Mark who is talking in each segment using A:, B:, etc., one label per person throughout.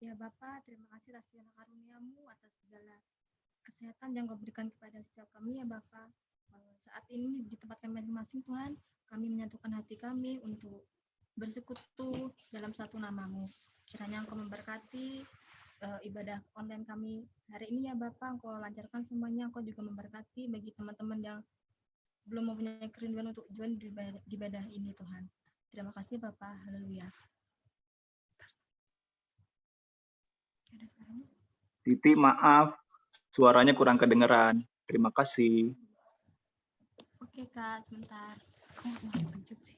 A: Ya Bapa, terima kasih atas segala karunia-Mu, atas segala kesehatan yang Kau berikan kepada setiap kami ya Bapa. Saat ini di tempat kami masing-masing Tuhan, kami menyatukan hati kami untuk bersekutu dalam satu nama-Mu. Kiranya Engkau memberkati ibadah online kami hari ini ya Bapa, Engkau lancarkan semuanya, Engkau juga memberkati bagi teman-teman yang belum mempunyai kerinduan untuk join di ibadah ini Tuhan. Terima kasih Bapa, haleluya. Ada suaranya?
B: Titi, maaf, suaranya kurang kedengeran. Terima kasih.
A: Oke Kak, sebentar. Kok mau dipencet sih?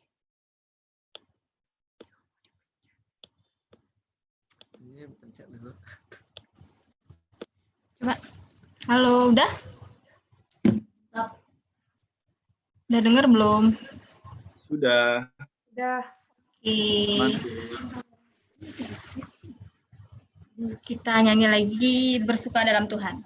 C: Ini pencet dulu.
A: Coba. Halo, udah? Udah denger belum?
B: Sudah.
A: Udah. Oke.
B: Mantul.
A: Kita nyanyi lagi bersuka dalam Tuhan.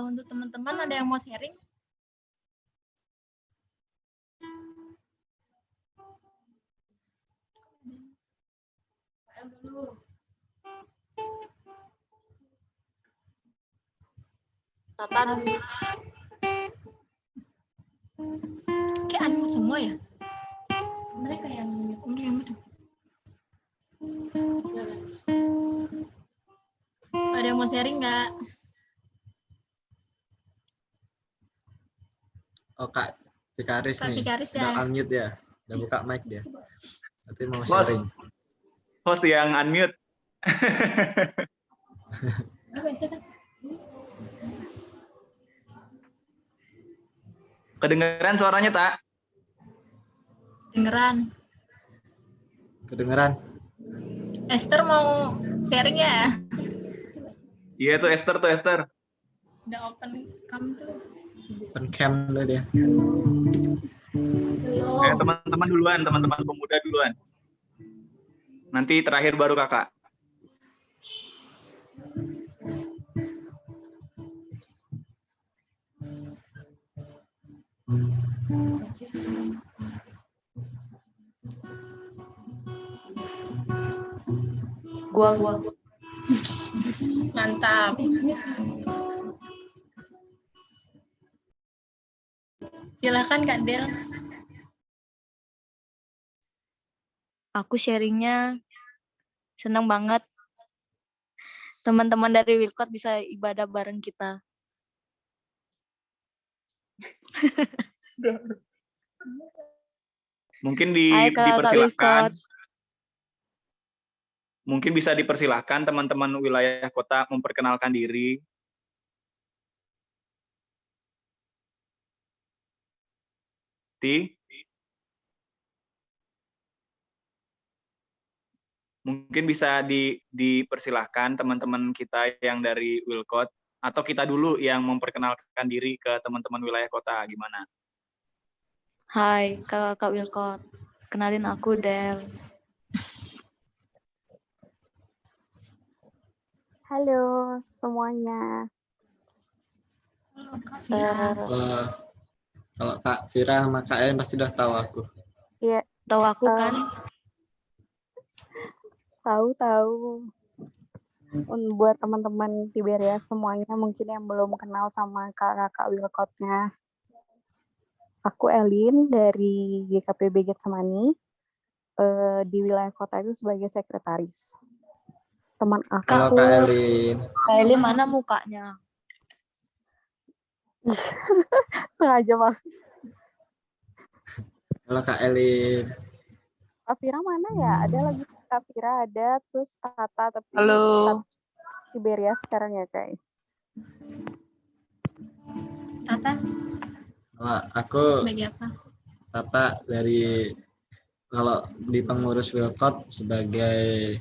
A: Untuk teman-teman ada yang mau sharing?
D: Tatan.
A: Kayak unmute semua ya? Mereka yang mute. Ada yang mau sharing nggak?
C: Oh Kak Vikaris nih,
A: Vikaris
C: udah
A: ya.
C: unmute ya, udah buka mic dia. Nanti mau
B: Host.
C: sharing.
B: Host yang unmute.
A: Apa ya,
B: Kedengeran suaranya tak?
A: Dengeran.
C: Kedengeran?
A: Esther mau sharing ya?
B: Iya tuh Esther
A: Udah open cam tuh.
C: Open cam tuh dia.
B: Eh, teman-teman duluan, teman-teman pemuda duluan. Nanti terakhir baru kakak.
D: Gua.
A: Mantap. Silakan Kak Del.
E: Aku sharingnya senang banget teman-teman dari Wilcott bisa ibadah bareng kita.
B: Mungkin
E: Hai Kakak
B: dipersilahkan.
E: Wilcott.
B: Mungkin bisa dipersilahkan teman-teman wilayah kota memperkenalkan diri. Mungkin bisa dipersilahkan teman-teman kita yang dari Wilcott, atau kita dulu yang memperkenalkan diri ke teman-teman wilayah kota, gimana?
E: Hai Kakak Wilcott. Kenalin aku Del.
F: Halo semuanya.
A: Halo Kak Fira.
C: Kalau Kak Vira sama Kak Ellen pasti udah tahu aku.
F: Iya,
E: Tahu aku kan?
F: tahu. Buat teman-teman Tiberias semuanya mungkin yang belum kenal sama kakak Wilcott-nya. Aku Elin dari GKPB Getsemani di wilayah kota itu sebagai sekretaris. Teman aku.
C: Halo Kak Elin.
E: Kak Eli mana mukanya?
F: Sengaja banget.
C: Halo Kak Elin.
F: Kak Fira mana ya? Ada lagi Kak Fira ada, terus Tata tapi
D: Halo.
F: Tiberias sekarang ya kayak.
A: Tata
C: Aku
A: sebagai apa?
C: Tata dari kalau di pengurus Wilcott sebagai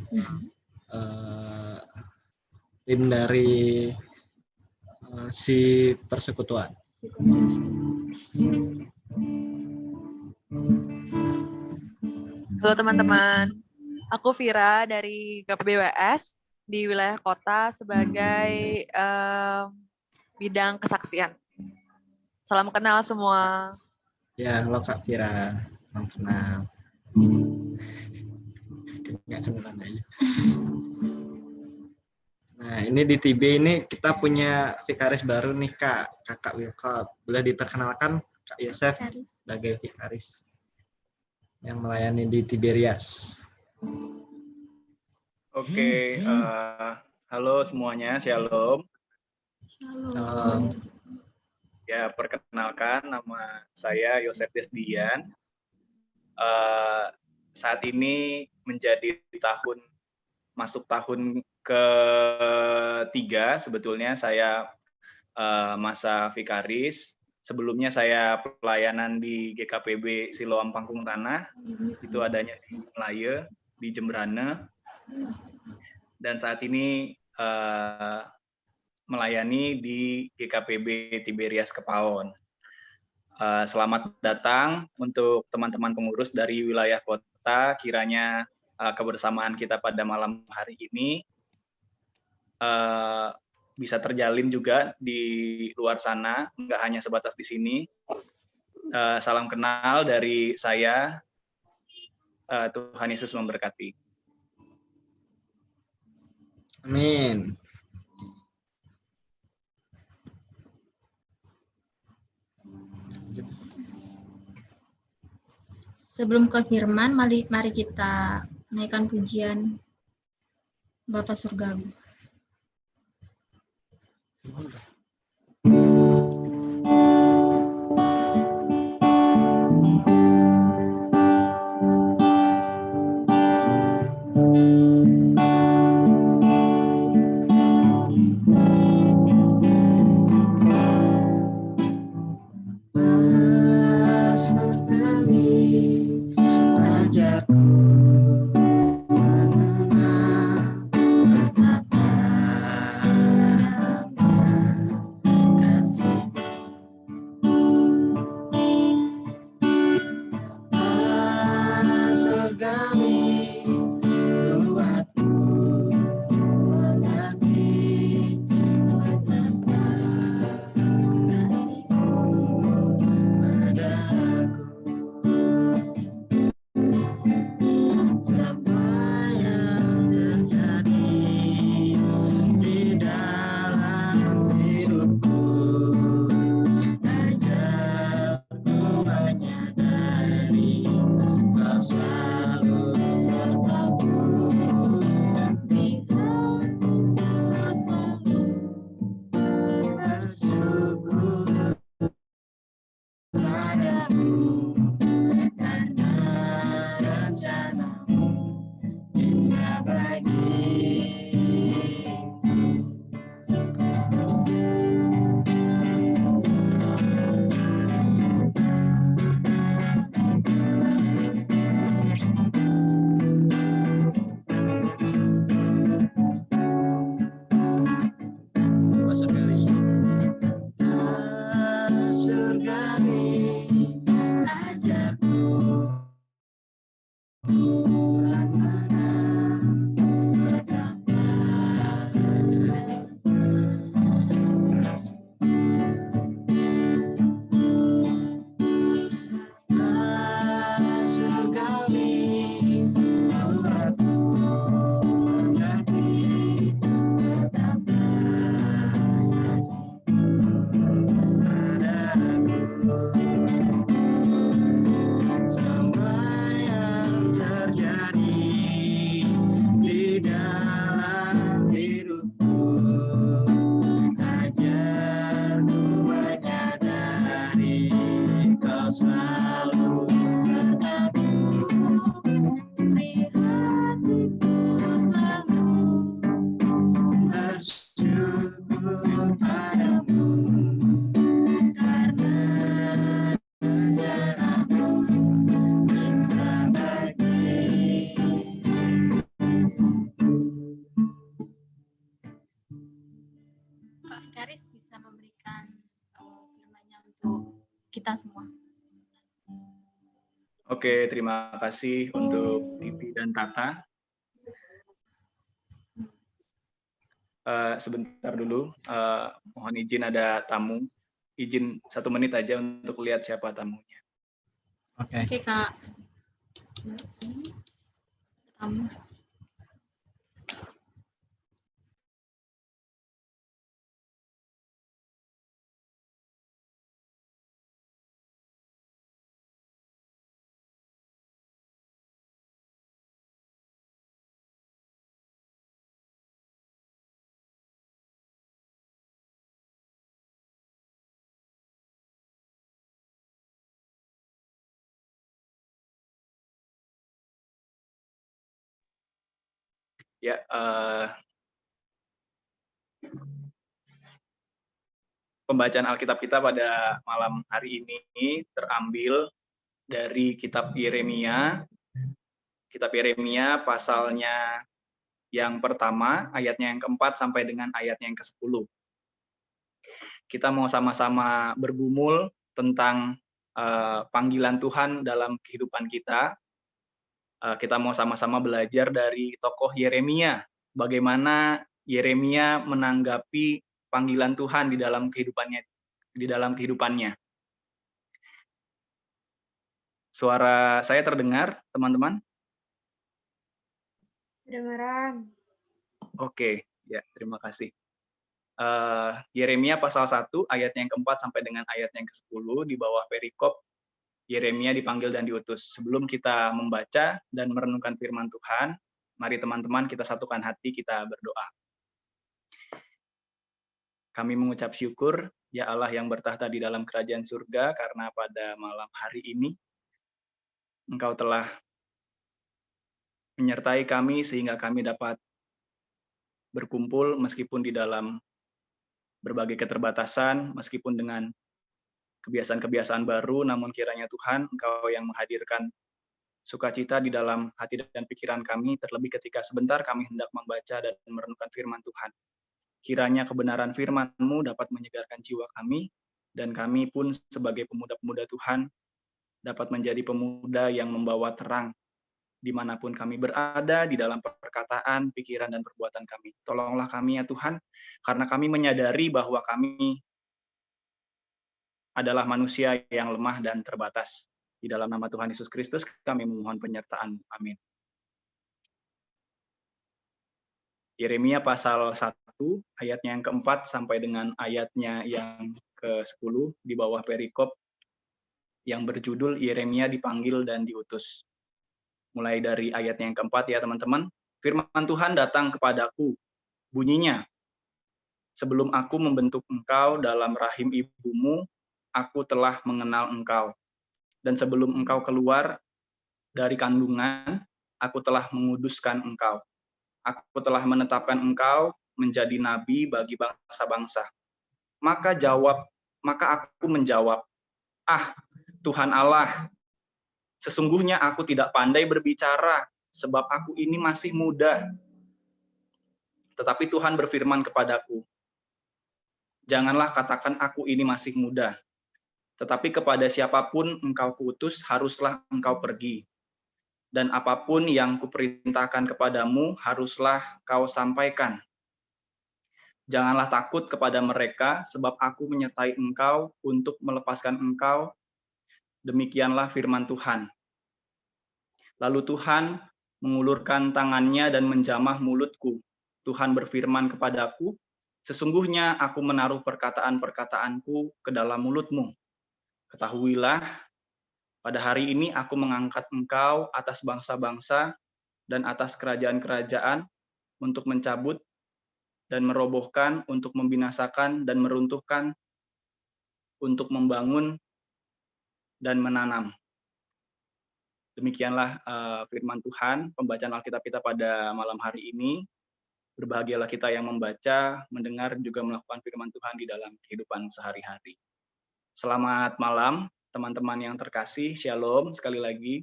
C: tim dari si persekutuan.
D: Halo teman-teman. Aku Vira dari KPBWS di wilayah kota sebagai bidang kesaksian. Salam kenal semua.
C: Ya, halo Kak Vira. Salam kenal. Nggak kenalan aja. Nah, ini di TB ini kita punya vikaris baru nih Kak, Kakak Wilcott. Boleh diperkenalkan Kak Yosef sebagai vikaris yang melayani di Tiberias.
B: Oke, halo semuanya, shalom.
C: Salam.
B: Ya, perkenalkan nama saya Yosef Desdian. Saat ini menjadi masuk tahun ketiga sebetulnya saya masa vikaris. Sebelumnya saya pelayanan di GKPB Siloam Pangkung Tanah, itu adanya di Melayu, di Jembrana. Dan saat ini melayani di GKPB Tiberias Kepaon. Selamat datang untuk teman-teman pengurus dari wilayah kota, kiranya kebersamaan kita pada malam hari ini bisa terjalin juga di luar sana, nggak hanya sebatas di sini. Salam kenal dari saya, Tuhan Yesus memberkati.
C: Amin.
A: Sebelum ke firman, mari kita naikkan pujian Bapa Surgawi.
C: padamu, karena rencanamu indah bagiku. Surgawi, surgawi, ajarku bagaimana betapa surgawi, buatku mengerti betapa semua yang terjadi di dalam hidupku, ajarku menyadari kau selalu sertaku, beri hatiku selalu bersyukur padamu, karena rencanamu indah bagiku.
A: Kak Fikaris bisa memberikan firman-Nya untuk kita semua.
B: Oke, terima kasih untuk Titi dan Tata. Sebentar dulu, mohon izin ada tamu. Izin 1 menit aja untuk lihat siapa tamunya.
C: Oke.
A: Oke, Kak. Tamu.
B: Ya, pembacaan Alkitab kita pada malam hari ini terambil dari kitab Yeremia. Kitab Yeremia pasalnya yang pertama, ayatnya yang keempat sampai dengan ayatnya yang ke-10. Kita mau sama-sama bergumul tentang panggilan Tuhan dalam kehidupan kita. Kita mau sama-sama belajar dari tokoh Yeremia, bagaimana Yeremia menanggapi panggilan Tuhan di dalam kehidupannya. Suara saya terdengar, teman-teman?
A: Kedengaran.
B: Oke, ya, terima kasih. Yeremia pasal 1 ayatnya yang keempat sampai dengan ayatnya yang ke-10 di bawah perikop Yeremia dipanggil dan diutus. Sebelum kita membaca dan merenungkan firman Tuhan, mari teman-teman kita satukan hati, kita berdoa. Kami mengucap syukur, ya Allah yang bertahta di dalam kerajaan surga, karena pada malam hari ini Engkau telah menyertai kami sehingga kami dapat berkumpul meskipun di dalam berbagai keterbatasan, meskipun dengan kebiasaan-kebiasaan baru, namun kiranya Tuhan, Engkau yang menghadirkan sukacita di dalam hati dan pikiran kami, terlebih ketika sebentar kami hendak membaca dan merenungkan firman Tuhan. Kiranya kebenaran firman-Mu dapat menyegarkan jiwa kami, dan kami pun sebagai pemuda-pemuda Tuhan dapat menjadi pemuda yang membawa terang dimanapun kami berada, di dalam perkataan, pikiran, dan perbuatan kami. Tolonglah kami ya Tuhan, karena kami menyadari bahwa kami adalah manusia yang lemah dan terbatas. Di dalam nama Tuhan Yesus Kristus, kami memohon penyertaan. Amin. Yeremia pasal 1, ayatnya yang keempat sampai dengan ayatnya yang ke-10 di bawah perikop yang berjudul Yeremia dipanggil dan diutus. Mulai dari ayatnya yang keempat ya teman-teman. Firman Tuhan datang kepadaku, bunyinya, sebelum aku membentuk engkau dalam rahim ibumu, aku telah mengenal engkau. dan sebelum engkau keluar dari kandungan, aku telah menguduskan engkau. Aku telah menetapkan engkau menjadi nabi bagi bangsa-bangsa. Maka aku menjawab, ah, Tuhan Allah, sesungguhnya aku tidak pandai berbicara, sebab aku ini masih muda. Tetapi Tuhan berfirman kepadaku, janganlah katakan aku ini masih muda, tetapi kepada siapapun engkau kuutus, haruslah engkau pergi. Dan apapun yang kuperintahkan kepadamu, haruslah kau sampaikan. Janganlah takut kepada mereka, sebab aku menyertai engkau untuk melepaskan engkau. Demikianlah firman Tuhan. Lalu Tuhan mengulurkan tangannya dan menjamah mulutku. Tuhan berfirman kepadaku, sesungguhnya aku menaruh perkataan-perkataanku ke dalam mulutmu. Ketahuilah, pada hari ini aku mengangkat engkau atas bangsa-bangsa dan atas kerajaan-kerajaan untuk mencabut dan merobohkan, untuk membinasakan dan meruntuhkan, untuk membangun dan menanam. Demikianlah firman Tuhan, pembacaan Alkitab kita pada malam hari ini. Berbahagialah kita yang membaca, mendengar, juga melakukan firman Tuhan di dalam kehidupan sehari-hari. Selamat malam, teman-teman yang terkasih. Shalom sekali lagi.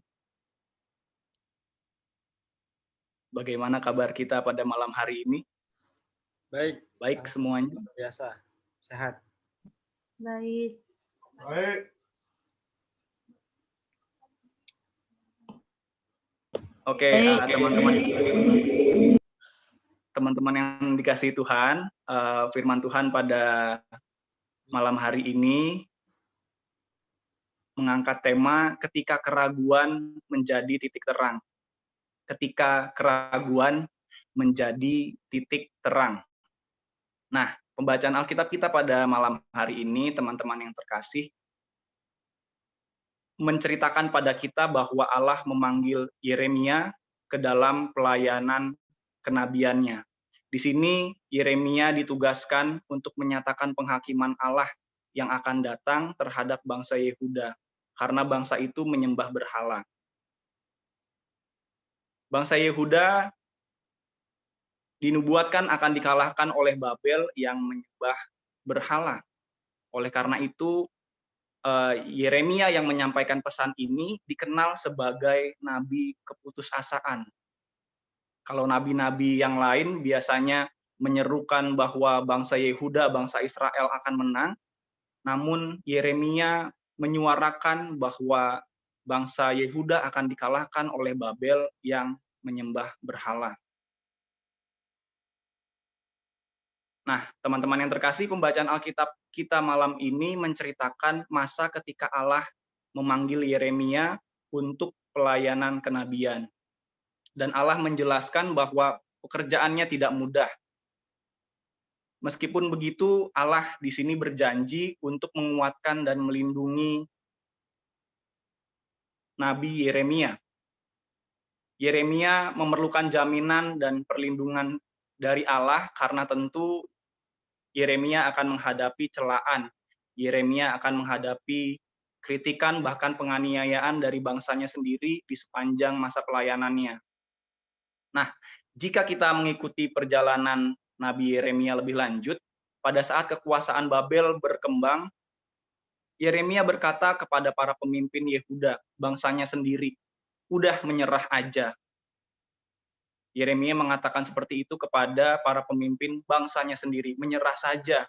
B: Bagaimana kabar kita pada malam hari ini?
C: Baik,
B: Baik semuanya.
C: biasa. Sehat.
E: Baik.
B: Oke, teman-teman yang dikasihi Tuhan, firman Tuhan pada malam hari ini mengangkat tema ketika keraguan menjadi titik terang. Ketika keraguan menjadi titik terang. Nah, pembacaan Alkitab kita pada malam hari ini, teman-teman yang terkasih, menceritakan pada kita bahwa Allah memanggil Yeremia ke dalam pelayanan kenabiannya. Di sini Yeremia ditugaskan untuk menyatakan penghakiman Allah yang akan datang terhadap bangsa Yehuda, karena bangsa itu menyembah berhala. Bangsa Yehuda dinubuatkan akan dikalahkan oleh Babel yang menyembah berhala. Oleh karena itu, Yeremia yang menyampaikan pesan ini dikenal sebagai nabi keputusasaan. Kalau nabi-nabi yang lain biasanya menyerukan bahwa bangsa Yehuda, bangsa Israel akan menang, namun Yeremia menyuarakan bahwa bangsa Yehuda akan dikalahkan oleh Babel yang menyembah berhala. Nah, teman-teman yang terkasih, pembacaan Alkitab kita malam ini menceritakan masa ketika Allah memanggil Yeremia untuk pelayanan kenabian. Dan Allah menjelaskan bahwa pekerjaannya tidak mudah. Meskipun begitu, Allah di sini berjanji untuk menguatkan dan melindungi Nabi Yeremia. Yeremia memerlukan jaminan dan perlindungan dari Allah karena tentu Yeremia akan menghadapi celaan. Yeremia akan menghadapi kritikan bahkan penganiayaan dari bangsanya sendiri di sepanjang masa pelayanannya. Nah, jika kita mengikuti perjalanan Nabi Yeremia lebih lanjut, pada saat kekuasaan Babel berkembang, Yeremia berkata kepada para pemimpin Yehuda, bangsanya sendiri, udah menyerah aja. Yeremia mengatakan seperti itu kepada para pemimpin bangsanya sendiri, menyerah saja.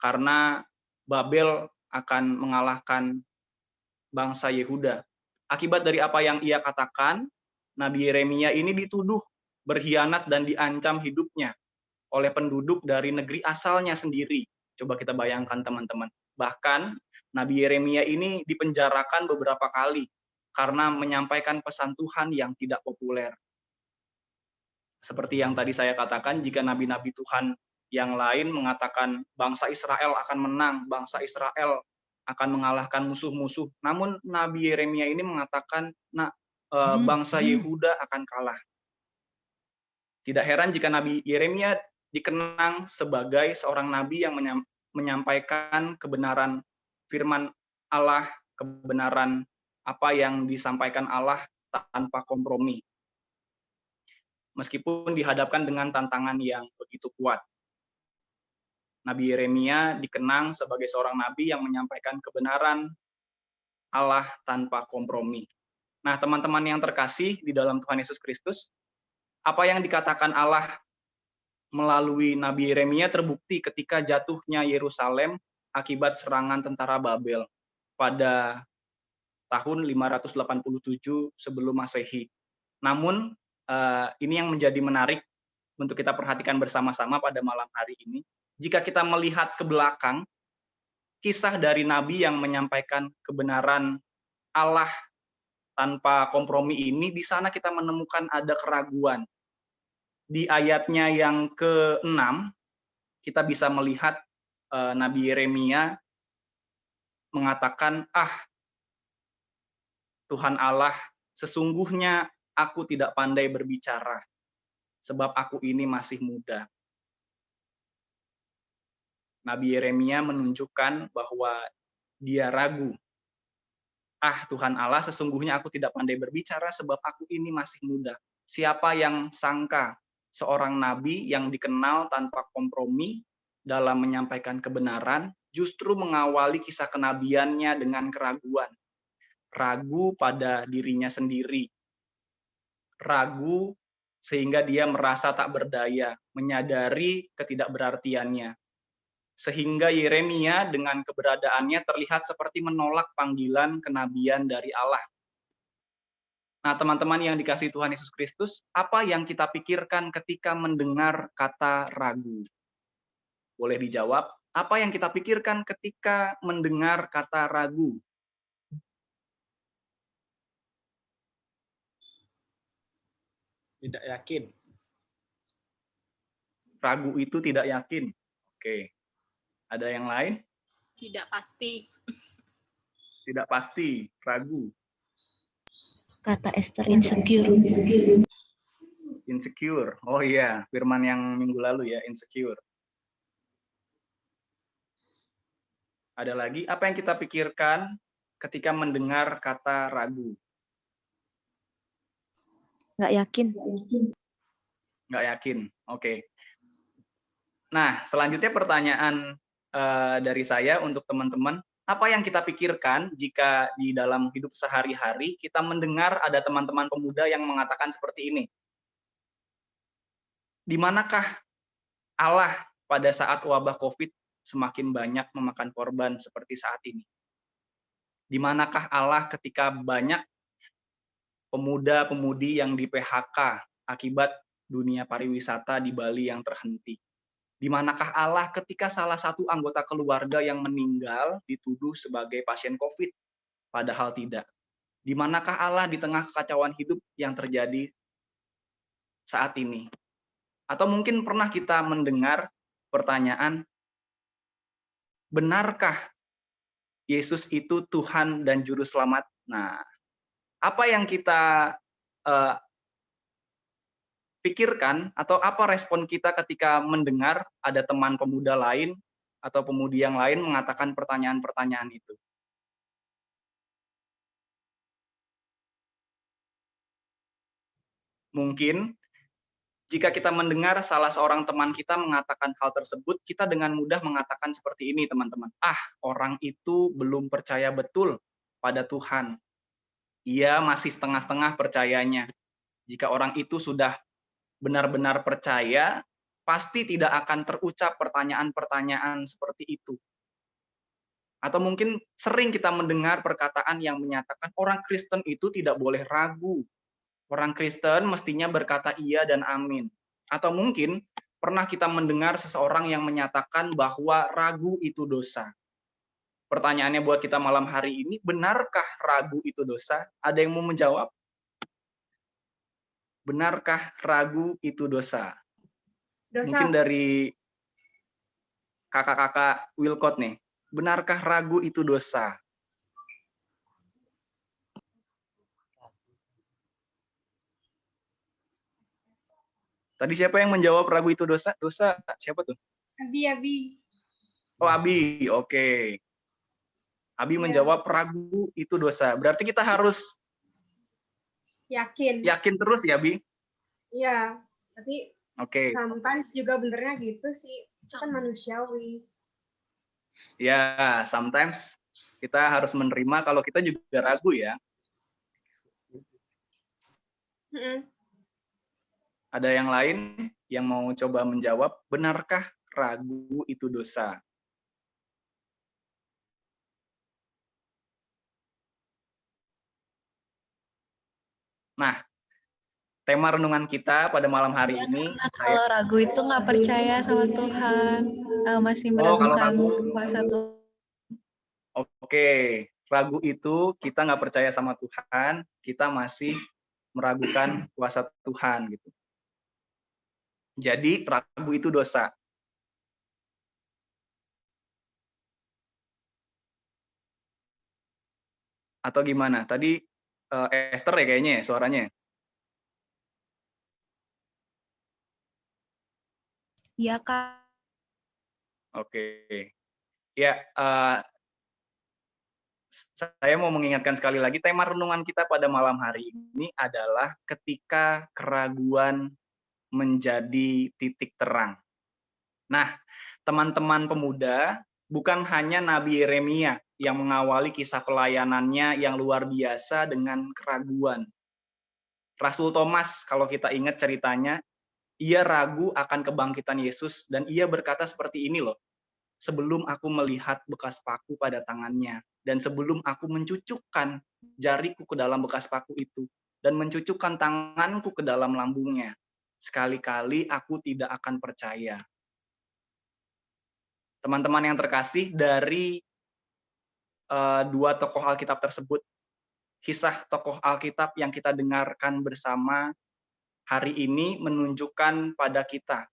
B: Karena Babel akan mengalahkan bangsa Yehuda. Akibat dari apa yang ia katakan, Nabi Yeremia ini dituduh berkhianat dan diancam hidupnya oleh penduduk dari negeri asalnya sendiri. Coba kita bayangkan teman-teman. Bahkan Nabi Yeremia ini dipenjarakan beberapa kali karena menyampaikan pesan Tuhan yang tidak populer. Seperti yang tadi saya katakan, jika nabi-nabi Tuhan yang lain mengatakan bangsa Israel akan menang, bangsa Israel akan mengalahkan musuh-musuh. Namun Nabi Yeremia ini mengatakan, bangsa Yehuda akan kalah. Tidak heran jika Nabi Yeremia dikenang sebagai seorang nabi yang menyampaikan kebenaran firman Allah kebenaran apa yang disampaikan Allah tanpa kompromi. Meskipun dihadapkan dengan tantangan yang begitu kuat. Nabi Yeremia dikenang sebagai seorang nabi yang menyampaikan kebenaran Allah tanpa kompromi. Nah, teman-teman yang terkasih di dalam Tuhan Yesus Kristus, apa yang dikatakan Allah melalui Nabi Yeremia terbukti ketika jatuhnya Yerusalem akibat serangan tentara Babel pada tahun 587 sebelum Masehi. Namun, ini yang menjadi menarik untuk kita perhatikan bersama-sama pada malam hari ini. Jika kita melihat ke belakang, kisah dari Nabi yang menyampaikan kebenaran Allah tanpa kompromi ini, di sana kita menemukan ada keraguan. Di ayatnya yang ke-6, kita bisa melihat Nabi Yeremia mengatakan, Tuhan Allah, sesungguhnya aku tidak pandai berbicara, sebab aku ini masih muda. Nabi Yeremia menunjukkan bahwa dia ragu. Tuhan Allah, sesungguhnya aku tidak pandai berbicara sebab aku ini masih muda. Siapa yang sangka seorang nabi yang dikenal tanpa kompromi dalam menyampaikan kebenaran justru mengawali kisah kenabiannya dengan keraguan. Ragu pada dirinya sendiri. Ragu sehingga dia merasa tak berdaya, menyadari ketidakberartiannya. Sehingga Yeremia dengan keberadaannya terlihat seperti menolak panggilan kenabian dari Allah. Nah, teman-teman yang dikasihi Tuhan Yesus Kristus, apa yang kita pikirkan ketika mendengar kata ragu? Boleh dijawab, apa yang kita pikirkan ketika mendengar kata ragu?
C: Tidak yakin.
B: Ragu itu tidak yakin. Oke. Ada yang lain?
G: Tidak pasti.
B: Tidak pasti, ragu.
H: Kata Esther insecure.
B: Insecure. Oh iya, firman yang minggu lalu ya, insecure. Ada lagi, apa yang kita pikirkan ketika mendengar kata ragu?
H: Nggak yakin.
B: Nggak yakin, oke. Nah, selanjutnya pertanyaan dari saya untuk teman-teman, apa yang kita pikirkan jika di dalam hidup sehari-hari kita mendengar ada teman-teman pemuda yang mengatakan seperti ini? Di manakah Allah pada saat wabah COVID semakin banyak memakan korban seperti saat ini? Di manakah Allah ketika banyak pemuda-pemudi yang di PHK akibat dunia pariwisata di Bali yang terhenti? Di manakah Allah ketika salah satu anggota keluarga yang meninggal dituduh sebagai pasien COVID, padahal tidak? Di manakah Allah di tengah kekacauan hidup yang terjadi saat ini? Atau mungkin pernah kita mendengar pertanyaan, benarkah Yesus itu Tuhan dan Juru Selamat? Nah, apa yang kita pikirkan atau apa respon kita ketika mendengar ada teman pemuda lain atau pemudi yang lain mengatakan pertanyaan-pertanyaan itu? Mungkin jika kita mendengar salah seorang teman kita mengatakan hal tersebut, kita dengan mudah mengatakan seperti ini, teman-teman. Orang itu belum percaya betul pada Tuhan. Ia masih setengah-setengah percayanya. Jika orang itu sudah benar-benar percaya, pasti tidak akan terucap pertanyaan-pertanyaan seperti itu. Atau mungkin sering kita mendengar perkataan yang menyatakan orang Kristen itu tidak boleh ragu. Orang Kristen mestinya berkata iya dan amin. Atau mungkin pernah kita mendengar seseorang yang menyatakan bahwa ragu itu dosa. Pertanyaannya buat kita malam hari ini, benarkah ragu itu dosa? Ada yang mau menjawab? Benarkah ragu itu dosa?
G: Dosa.
B: Mungkin dari kakak-kakak Wilcott nih. Benarkah ragu itu dosa? Tadi siapa yang menjawab ragu itu dosa? Dosa siapa tuh?
G: Abi.
B: Oh, Abi. Oke. Abi
G: Iya.
B: menjawab ragu itu dosa. Berarti kita harus
G: Yakin.
B: yakin terus ya, Bi?
G: Iya. Tapi
B: Oke.
G: sometimes juga benernya gitu sih. Kan manusiawi.
B: Ya, sometimes kita harus menerima kalau kita juga ragu ya.
G: Mm-mm.
B: Ada yang lain yang mau coba menjawab, benarkah ragu itu dosa? Nah, tema renungan kita pada malam hari ini,
H: Kalau ragu itu nggak percaya sama Tuhan, masih meragukan kuasa Tuhan.
B: Oke, ragu itu kita nggak percaya sama Tuhan, kita masih meragukan kuasa Tuhan gitu. Jadi ragu itu dosa. Atau gimana? Tadi Esther ya kayaknya ya suaranya.
H: Iya, Kak.
B: Oke. Ya, saya mau mengingatkan sekali lagi, tema renungan kita pada malam hari ini adalah ketika keraguan menjadi titik terang. Nah, teman-teman pemuda, bukan hanya Nabi Yeremia yang mengawali kisah pelayanannya yang luar biasa dengan keraguan. Rasul Thomas, kalau kita ingat ceritanya, ia ragu akan kebangkitan Yesus dan ia berkata seperti ini loh, sebelum aku melihat bekas paku pada tangannya, dan sebelum aku mencucukkan jariku ke dalam bekas paku itu, dan mencucukkan tanganku ke dalam lambungnya, sekali-kali aku tidak akan percaya. Teman-teman yang terkasih, dari dua tokoh Alkitab tersebut, kisah tokoh Alkitab yang kita dengarkan bersama hari ini menunjukkan pada kita,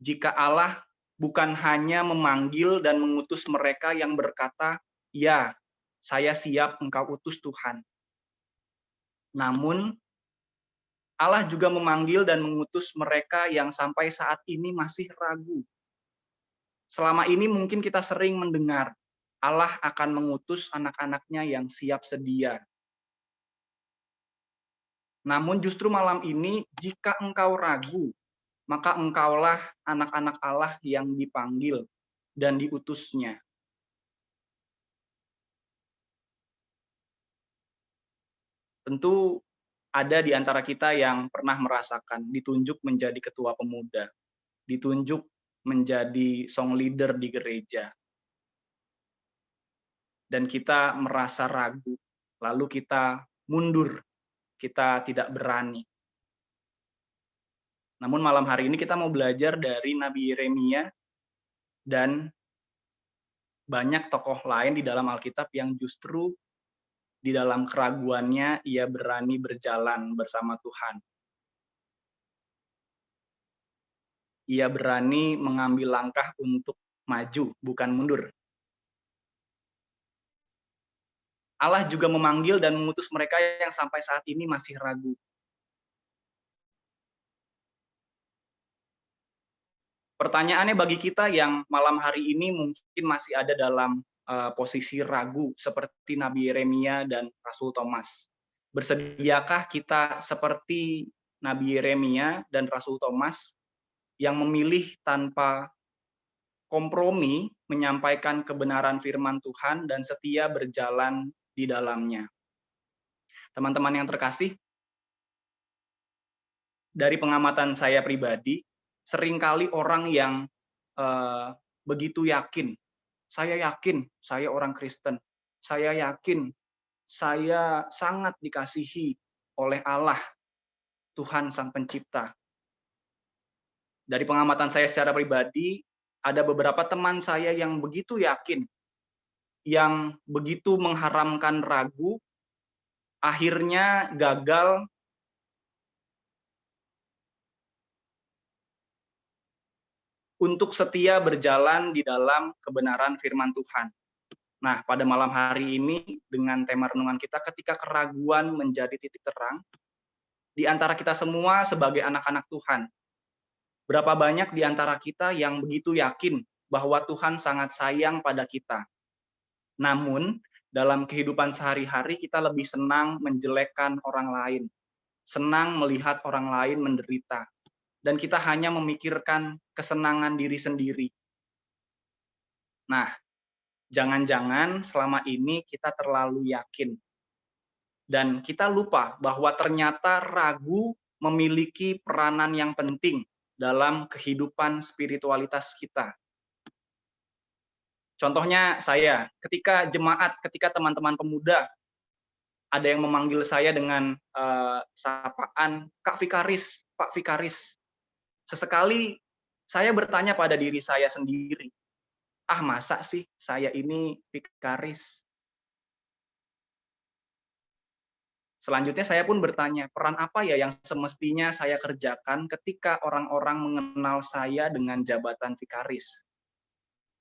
B: jika Allah bukan hanya memanggil dan mengutus mereka yang berkata, ya, saya siap engkau utus Tuhan. Namun, Allah juga memanggil dan mengutus mereka yang sampai saat ini masih ragu. Selama ini mungkin kita sering mendengar, Allah akan mengutus anak-anaknya yang siap sedia. Namun justru malam ini, jika engkau ragu, maka engkaulah anak-anak Allah yang dipanggil dan diutusnya. Tentu ada di antara kita yang pernah merasakan ditunjuk menjadi ketua pemuda, ditunjuk menjadi song leader di gereja. Dan kita merasa ragu, lalu kita mundur, kita tidak berani. Namun malam hari ini kita mau belajar dari Nabi Yeremia dan banyak tokoh lain di dalam Alkitab yang justru di dalam keraguannya ia berani berjalan bersama Tuhan. Ia berani mengambil langkah untuk maju, bukan mundur. Allah juga memanggil dan mengutus mereka yang sampai saat ini masih ragu. Pertanyaannya bagi kita yang malam hari ini mungkin masih ada dalam posisi ragu seperti Nabi Yeremia dan Rasul Thomas. Bersediakah kita seperti Nabi Yeremia dan Rasul Thomas yang memilih tanpa kompromi menyampaikan kebenaran firman Tuhan dan setia berjalan di dalamnya? Teman-teman yang terkasih, dari pengamatan saya pribadi, seringkali orang yang begitu yakin saya orang Kristen, saya yakin saya sangat dikasihi oleh Allah, Tuhan Sang Pencipta. Dari pengamatan saya secara pribadi, ada beberapa teman saya yang begitu yakin, yang begitu mengharamkan ragu, akhirnya gagal untuk setia berjalan di dalam kebenaran firman Tuhan. Nah, pada malam hari ini dengan tema renungan kita ketika keraguan menjadi titik terang, di antara kita semua sebagai anak-anak Tuhan, berapa banyak di antara kita yang begitu yakin bahwa Tuhan sangat sayang pada kita? Namun, dalam kehidupan sehari-hari kita lebih senang menjelekkan orang lain, senang melihat orang lain menderita, dan kita hanya memikirkan kesenangan diri sendiri. Nah, jangan-jangan selama ini kita terlalu yakin, dan kita lupa bahwa ternyata ragu memiliki peranan yang penting dalam kehidupan spiritualitas kita. Contohnya saya, ketika jemaat, ketika teman-teman pemuda, ada yang memanggil saya dengan sapaan, Kak Vikaris, Pak Vikaris. Sesekali saya bertanya pada diri saya sendiri, masa sih saya ini vikaris? Selanjutnya saya pun bertanya, peran apa ya yang semestinya saya kerjakan ketika orang-orang mengenal saya dengan jabatan vikaris?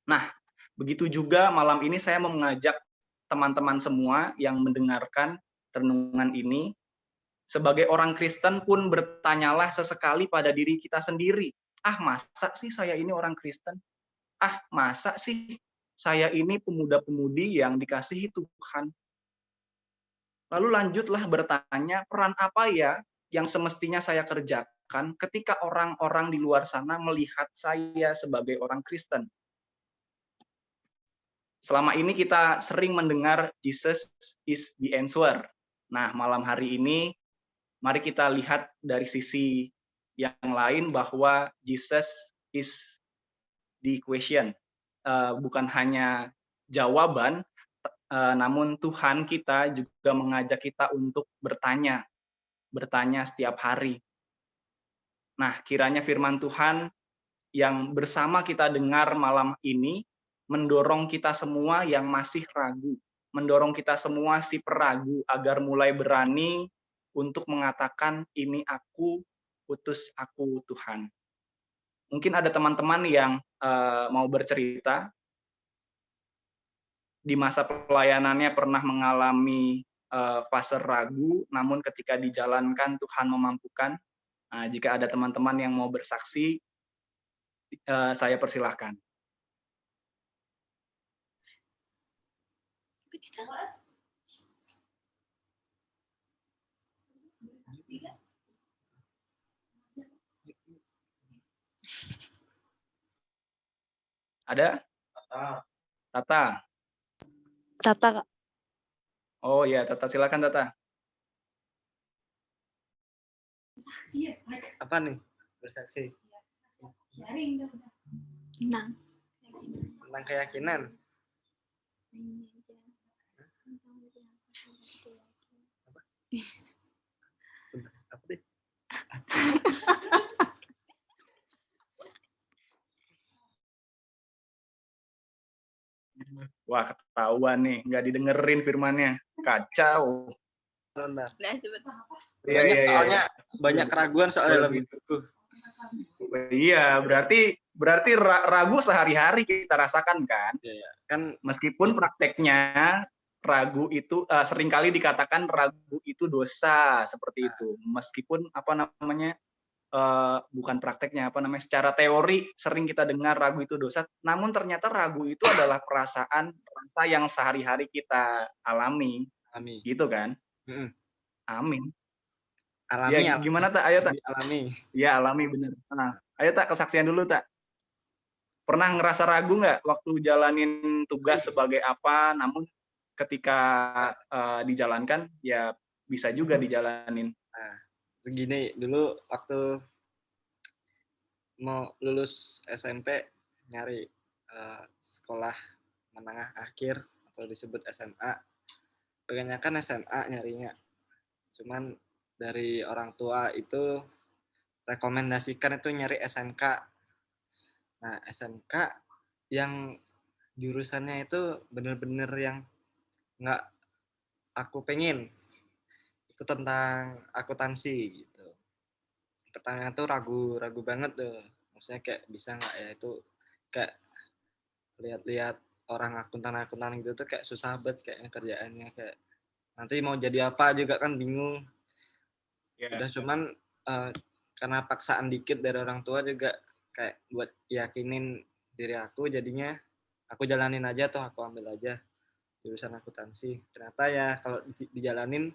B: Nah, begitu juga malam ini saya mau mengajak teman-teman semua yang mendengarkan renungan ini, sebagai orang Kristen pun bertanyalah sesekali pada diri kita sendiri, masa sih saya ini orang Kristen? Masa sih saya ini pemuda-pemudi yang dikasihi Tuhan? Lalu lanjutlah bertanya, peran apa ya yang semestinya saya kerjakan ketika orang-orang di luar sana melihat saya sebagai orang Kristen? Selama ini kita sering mendengar Jesus is the answer. Nah, malam hari ini mari kita lihat dari sisi yang lain bahwa Jesus is the question. Bukan hanya jawaban, namun Tuhan kita juga mengajak kita untuk bertanya setiap hari. Nah, kiranya firman Tuhan yang bersama kita dengar malam ini mendorong kita semua yang masih ragu, mendorong kita semua si peragu agar mulai berani untuk mengatakan, ini aku, utus aku Tuhan. Mungkin ada teman-teman yang mau bercerita, di masa pelayanannya pernah mengalami fase ragu, namun ketika dijalankan Tuhan memampukan. Nah, jika ada teman-teman yang mau bersaksi, saya persilahkan. Ada? Tata.
F: Tata, Kak.
B: Oh ya, Tata, silakan Tata.
C: Apa nih? Bersaksi. Tentang keyakinan. Apa deh?
B: Wah, ketahuan nih, nggak didengerin firmannya. Kacau.
C: Soalnya banyak keraguan soalnya dalam hidupku.
B: Iya, berarti ragu sehari-hari kita rasakan kan?
C: Iya, kan
B: Meskipun prakteknya ragu itu seringkali dikatakan ragu itu dosa seperti itu. Meskipun bukan prakteknya, secara teori sering kita dengar ragu itu dosa, namun ternyata ragu itu adalah perasaan rasa yang sehari-hari kita alami.
C: Alami.
B: Gitu kan? Amin.
C: Alami.
B: Ya, gimana Tak? Ayo Tak.
C: Alami.
B: Ya, alami bener. Nah, ayo Tak, kesaksian dulu Tak. Pernah ngerasa ragu nggak waktu jalanin tugas sebagai apa, namun ketika dijalankan ya bisa juga dijalanin.
C: Nah, begini dulu waktu mau lulus SMP nyari sekolah menengah akhir atau disebut SMA. Kebanyakan SMA nyarinya. Cuman dari orang tua itu rekomendasikan itu nyari SMK. Nah, SMK yang jurusannya itu bener-bener yang nggak aku pengen. Itu tentang akuntansi gitu. Pertanyaan tuh ragu banget tuh. Maksudnya kayak bisa nggak ya, itu kayak lihat-lihat orang akuntan gitu tuh kayak susah banget kayaknya kerjaannya, kayak nanti mau jadi apa juga kan bingung. Udah cuman karena paksaan dikit dari orang tua juga kayak buat yakinin diri aku, jadinya aku jalanin aja tuh, aku ambil aja. jurusan akuntansi. Ternyata ya kalau dijalanin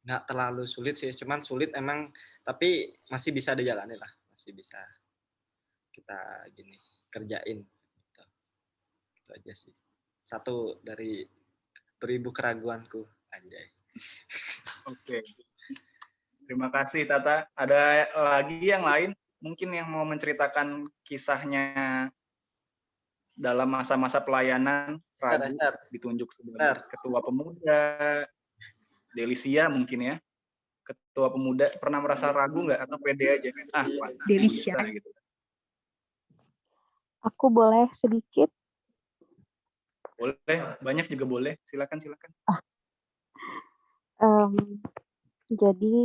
C: nggak terlalu sulit sih, cuman sulit emang, tapi masih bisa dijalanin lah, masih bisa kita gini kerjain. Gitu. Itu aja sih. Satu dari beribu keraguanku, anjay.
B: Oke. Terima kasih Tata. Ada lagi yang lain mungkin yang mau menceritakan kisahnya dalam masa-masa pelayanan ragu ditunjuk sebagai ketua pemuda. Delisia mungkin ya. Ketua pemuda pernah merasa ragu nggak atau pede aja?
H: Delisia.
B: Bisa, gitu.
F: Aku boleh sedikit?
B: Boleh, banyak juga boleh. Silakan.
F: Jadi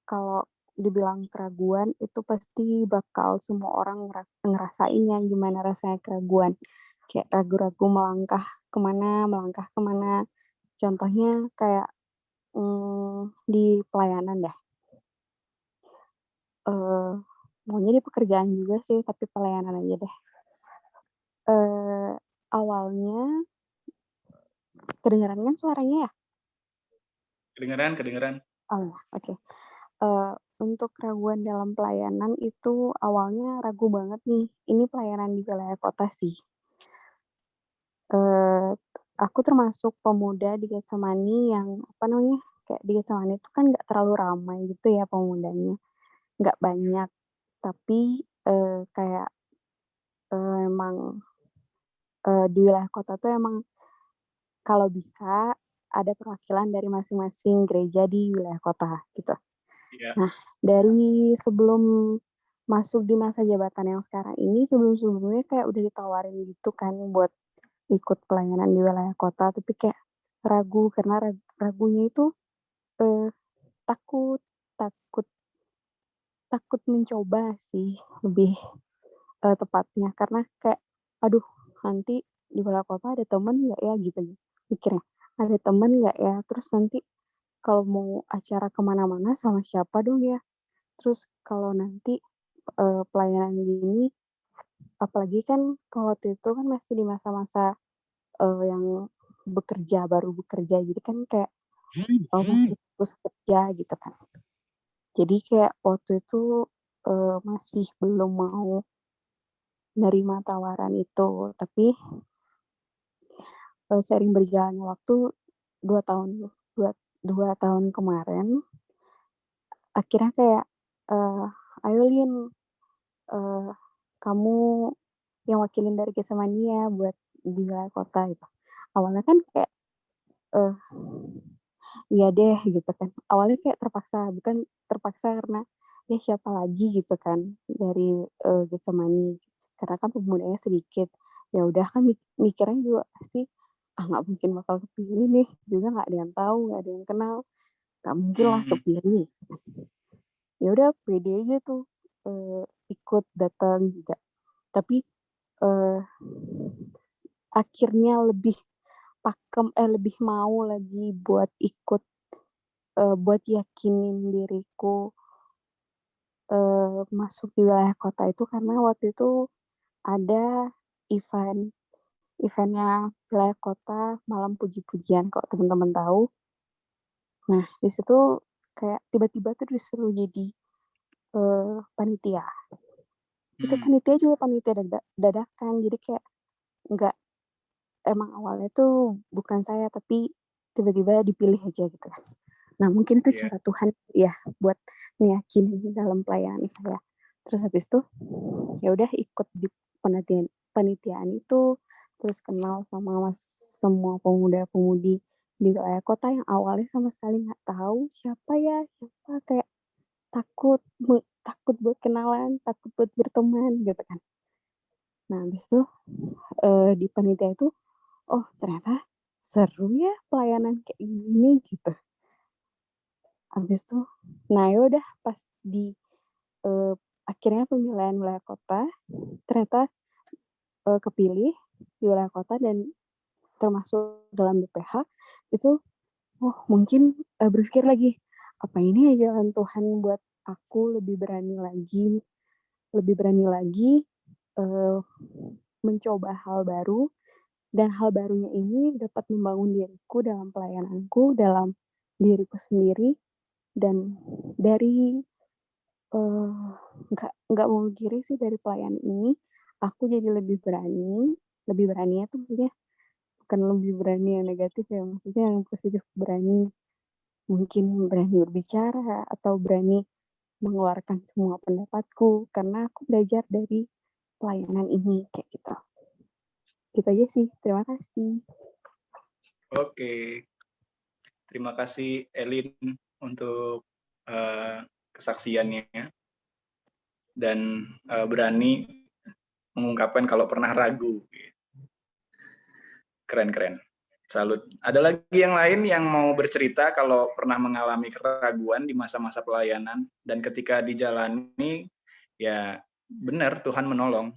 F: kalau dibilang keraguan itu pasti bakal semua orang ngerasainnya gimana rasanya keraguan. Kayak ragu-ragu melangkah kemana. Contohnya kayak di pelayanan dah. Maunya di pekerjaan juga sih, tapi pelayanan aja deh. Awalnya kedengeran kan suaranya ya?
B: Kedengeran.
F: Oh ya, oke. Untuk keraguan dalam pelayanan itu awalnya ragu banget nih. Ini pelayanan di wilayah kota sih. Aku termasuk pemuda di Getsemani yang kayak di Getsemani itu kan nggak terlalu ramai gitu ya pemudanya, nggak banyak. Tapi kayak emang di wilayah kota tuh emang kalau bisa ada perwakilan dari masing-masing gereja di wilayah kota gitu.
B: Yeah.
F: Nah, dari sebelum masuk di masa jabatan yang sekarang ini, sebelum-sebelumnya kayak udah ditawarin gitu kan buat ikut pelayanan di wilayah kota, tapi kayak ragu karena ragunya itu takut mencoba sih lebih tepatnya, karena kayak aduh nanti di wilayah kota ada temen nggak ya gitu mikirnya, ada temen nggak ya, terus nanti kalau mau acara kemana-mana sama siapa dong ya, terus kalau nanti pelayanan gini, apalagi kan kalau waktu itu kan masih di masa-masa yang baru bekerja, jadi kan kayak masih terus kerja gitu kan. Jadi kayak waktu itu masih belum mau nerima tawaran itu, tapi seiring berjalannya waktu 2 tahun kemarin, akhirnya kayak ayo Lin, kamu yang wakilin dari Getsemani ya buat di wilayah kota gitu. Awalnya kan kayak iya deh gitu kan. Awalnya kayak bukan terpaksa karena ya siapa lagi gitu kan dari Getsemani. Karena kan pemudanya sedikit. Ya udah kan mikirnya juga pasti nggak mungkin bakal kepilih nih. Juga nggak ada yang tahu, nggak ada yang kenal. Nggak mungkin lah kepilih. Ya udah pede aja tuh ikut datang juga. Tapi akhirnya lebih lebih mau lagi buat ikut, buat yakinin diriku masuk di wilayah kota itu karena waktu itu ada eventnya wilayah kota malam puji-pujian, kalau teman-teman tahu. Nah di situ kayak tiba-tiba tuh disuruh jadi panitia. Itu panitia juga panitia dadakan, jadi kayak nggak, emang awalnya tuh bukan saya tapi tiba-tiba dipilih aja gitu kan. Nah mungkin itu cara Tuhan ya buat meyakini dalam pelayanan saya. Terus habis itu ya udah ikut di panitiaan itu, terus kenal sama semua pemuda-pemudi di wilayah kota yang awalnya sama sekali nggak tahu siapa, kayak takut buat kenalan, takut buat berteman gitu kan. Nah habis itu di panitia itu, oh ternyata seru ya pelayanan kayak gini gitu. Habis itu, nah yaudah pas di akhirnya pemilihan wilayah kota, ternyata kepilih di wilayah kota dan termasuk dalam BPH, itu mungkin berpikir lagi, apa ini ya jalan Tuhan buat aku lebih berani lagi mencoba hal baru, Dan hal barunya ini dapat membangun diriku dalam pelayananku, dalam diriku sendiri, dan dari nggak memungkiri sih dari pelayanan ini, aku jadi lebih beraninya tuh maksudnya bukan lebih berani yang negatif ya, maksudnya yang positif, mungkin berani berbicara atau berani mengeluarkan semua pendapatku karena aku belajar dari pelayanan ini kayak gitu. Gitu aja sih. Terima kasih.
B: Oke, terima kasih Elin untuk kesaksiannya dan berani mengungkapkan kalau pernah ragu. Keren. Salut. Ada lagi yang lain yang mau bercerita kalau pernah mengalami keraguan di masa-masa pelayanan dan ketika dijalani, ya benar Tuhan menolong.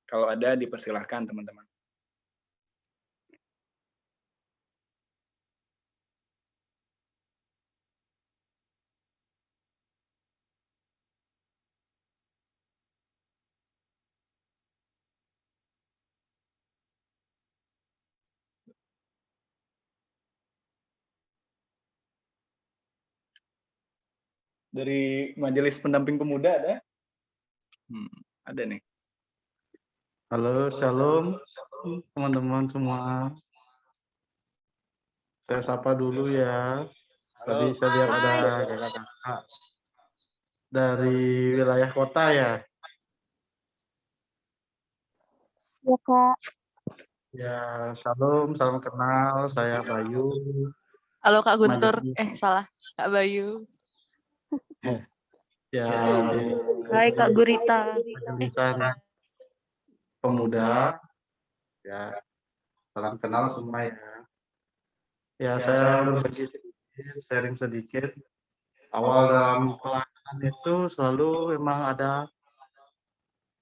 B: Kalau ada dipersilahkan teman-teman. Dari Majelis Pendamping Pemuda ada? Ada nih.
I: Halo, shalom teman-teman semua. Saya sapa dulu ya. Tadi saya lihat ada kakak-kakak dari wilayah kota ya.
F: Ya Kak.
I: Ya, shalom, salam kenal. Saya Bayu.
D: Halo Kak Guntur. Salah. Kak Bayu.
I: Ya,
H: Hai Kak Gurita.
I: Majelisan Pemuda. Ya, salam kenal semua ya. Ya, saya berbagi sedikit, sharing sedikit. Awal dalam pelayanan itu selalu memang ada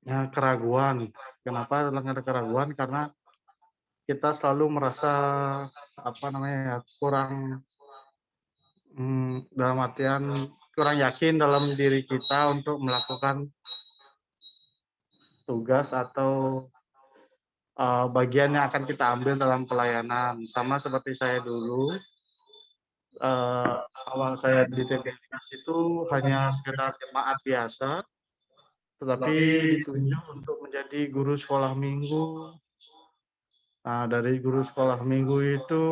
I: ya, keraguan. Kenapa ada keraguan? Karena kita selalu merasa kurang dalam artian kurang yakin dalam diri kita untuk melakukan tugas atau bagian yang akan kita ambil dalam pelayanan. Sama seperti saya dulu, awal saya di TPS itu hanya sekedar jemaat biasa, tetapi ditunjuk untuk menjadi guru sekolah minggu. Nah, dari guru sekolah minggu itu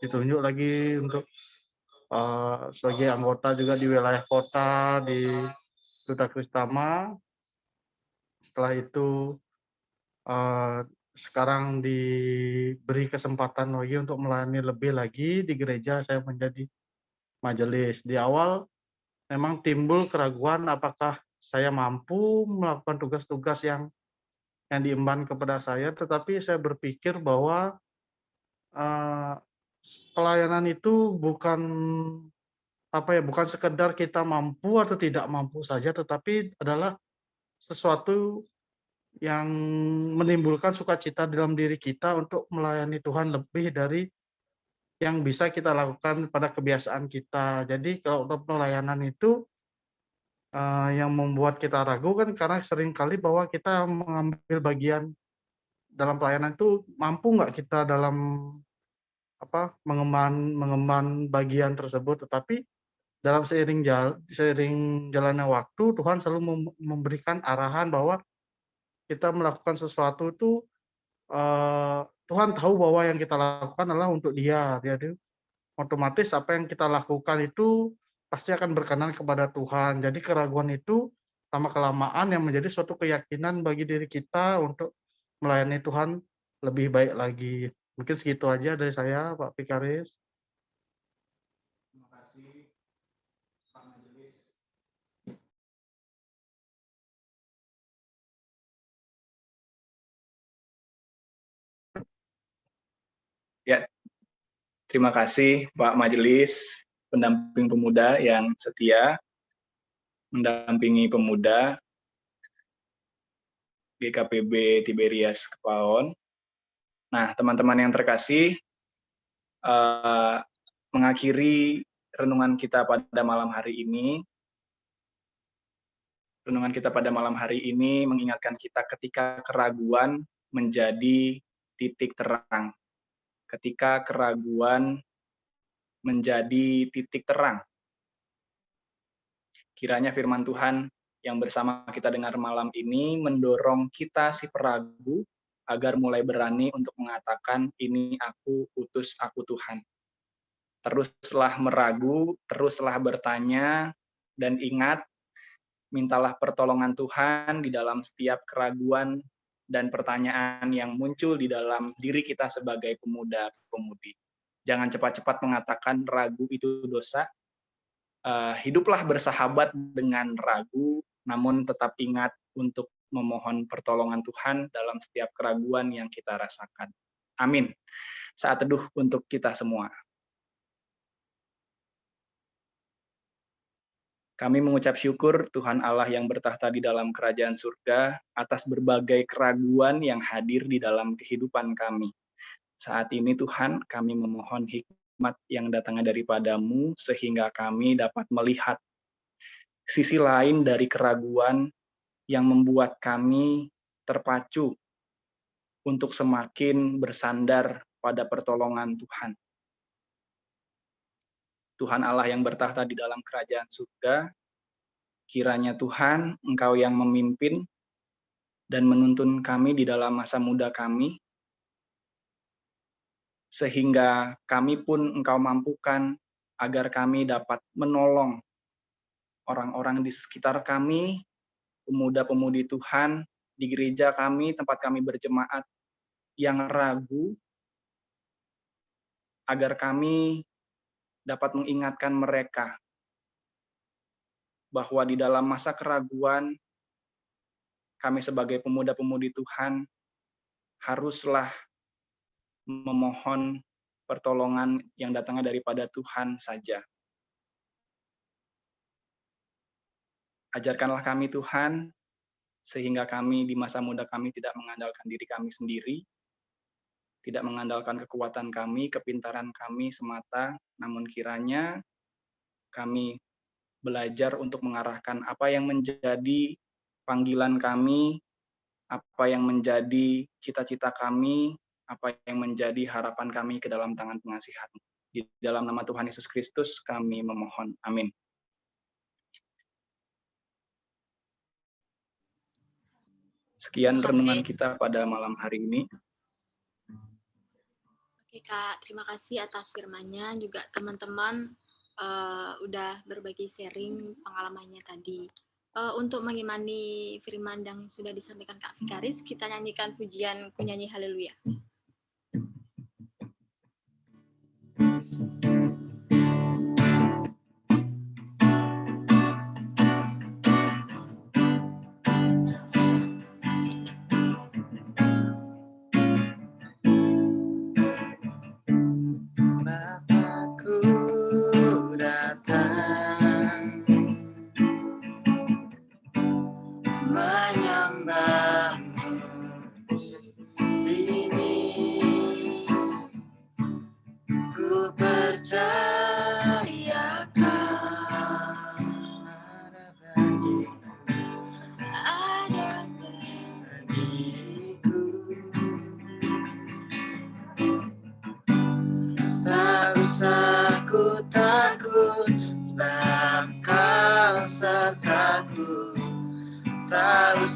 I: ditunjuk lagi untuk sebagai anggota juga di wilayah kota di Duta Kristama. Setelah itu sekarang diberi kesempatan lagi untuk melayani lebih lagi di gereja, saya menjadi majelis. Di awal memang timbul keraguan apakah saya mampu melakukan tugas-tugas yang diemban kepada saya, tetapi saya berpikir bahwa pelayanan itu bukan bukan sekedar kita mampu atau tidak mampu saja, tetapi adalah sesuatu yang menimbulkan sukacita dalam diri kita untuk melayani Tuhan lebih dari yang bisa kita lakukan pada kebiasaan kita. Jadi kalau untuk pelayanan itu yang membuat kita ragu kan karena seringkali bahwa kita mengambil bagian dalam pelayanan itu mampu nggak kita dalam mengemban bagian tersebut, tetapi dalam seiring jalannya waktu Tuhan selalu memberikan arahan bahwa kita melakukan sesuatu itu Tuhan tahu bahwa yang kita lakukan adalah untuk Dia. Jadi otomatis apa yang kita lakukan itu pasti akan berkenan kepada Tuhan. Jadi keraguan itu lama kelamaan yang menjadi suatu keyakinan bagi diri kita untuk melayani Tuhan lebih baik lagi. Mungkin segitu aja dari saya, Pak Vikaris.
B: Terima kasih, Pak Majelis. Ya, terima kasih Pak Majelis Pendamping Pemuda yang setia mendampingi pemuda GKPB Tiberias Kepaon. Nah, teman-teman yang terkasih, mengakhiri renungan kita pada malam hari ini. Renungan kita pada malam hari ini mengingatkan kita ketika keraguan menjadi titik terang. Ketika keraguan menjadi titik terang. Kiranya firman Tuhan yang bersama kita dengar malam ini mendorong kita si peragu agar mulai berani untuk mengatakan, ini aku, utus aku Tuhan. Teruslah meragu, teruslah bertanya, dan ingat, mintalah pertolongan Tuhan di dalam setiap keraguan dan pertanyaan yang muncul di dalam diri kita sebagai pemuda-pemudi. Jangan cepat-cepat mengatakan ragu itu dosa. Hiduplah bersahabat dengan ragu, namun tetap ingat untuk memohon pertolongan Tuhan dalam setiap keraguan yang kita rasakan. Amin. Saat teduh untuk kita semua. Kami mengucap syukur Tuhan Allah yang bertahta di dalam kerajaan surga atas berbagai keraguan yang hadir di dalam kehidupan kami. Saat ini Tuhan, kami memohon hikmat yang datangnya daripada-Mu sehingga kami dapat melihat sisi lain dari keraguan yang membuat kami terpacu untuk semakin bersandar pada pertolongan Tuhan. Tuhan Allah yang bertahta di dalam kerajaan surga, kiranya Tuhan, Engkau yang memimpin dan menuntun kami di dalam masa muda kami, sehingga kami pun Engkau mampukan agar kami dapat menolong orang-orang di sekitar kami, pemuda-pemudi Tuhan, di gereja kami, tempat kami berjemaat, yang ragu, agar kami dapat mengingatkan mereka bahwa di dalam masa keraguan, kami sebagai pemuda-pemudi Tuhan haruslah memohon pertolongan yang datangnya daripada Tuhan saja. Ajarkanlah kami Tuhan, sehingga kami di masa muda kami tidak mengandalkan diri kami sendiri, tidak mengandalkan kekuatan kami, kepintaran kami semata, namun kiranya kami belajar untuk mengarahkan apa yang menjadi panggilan kami, apa yang menjadi cita-cita kami, apa yang menjadi harapan kami ke dalam tangan pengasihan. Di dalam nama Tuhan Yesus Kristus kami memohon. Amin. Sekian renungan kita pada malam hari ini.
J: Oke Kak, terima kasih atas firman-Nya, juga teman-teman udah berbagi sharing pengalamannya tadi. Untuk mengimani firman yang sudah disampaikan Kak Vikaris, kita nyanyikan pujian Kunyanyi Haleluya.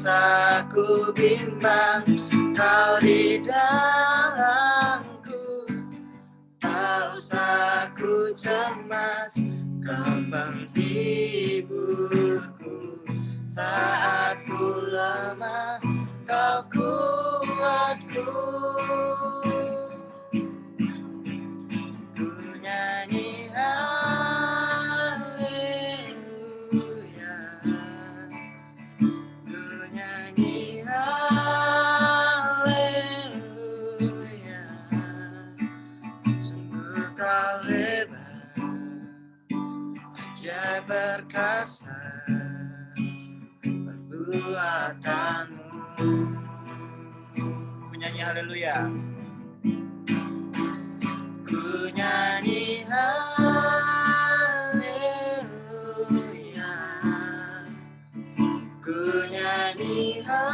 K: Aku bimbang, Kau di dalamku. Tak usah ku cemas, Kau penghiburku. Saat ku lemah, Kau kuatku. Ku nyanyi haleluya. Perkasa perbuatanmu. Ku nyanyi haleluya. Ku nyanyi haleluya. Ku nyanyi haleluya.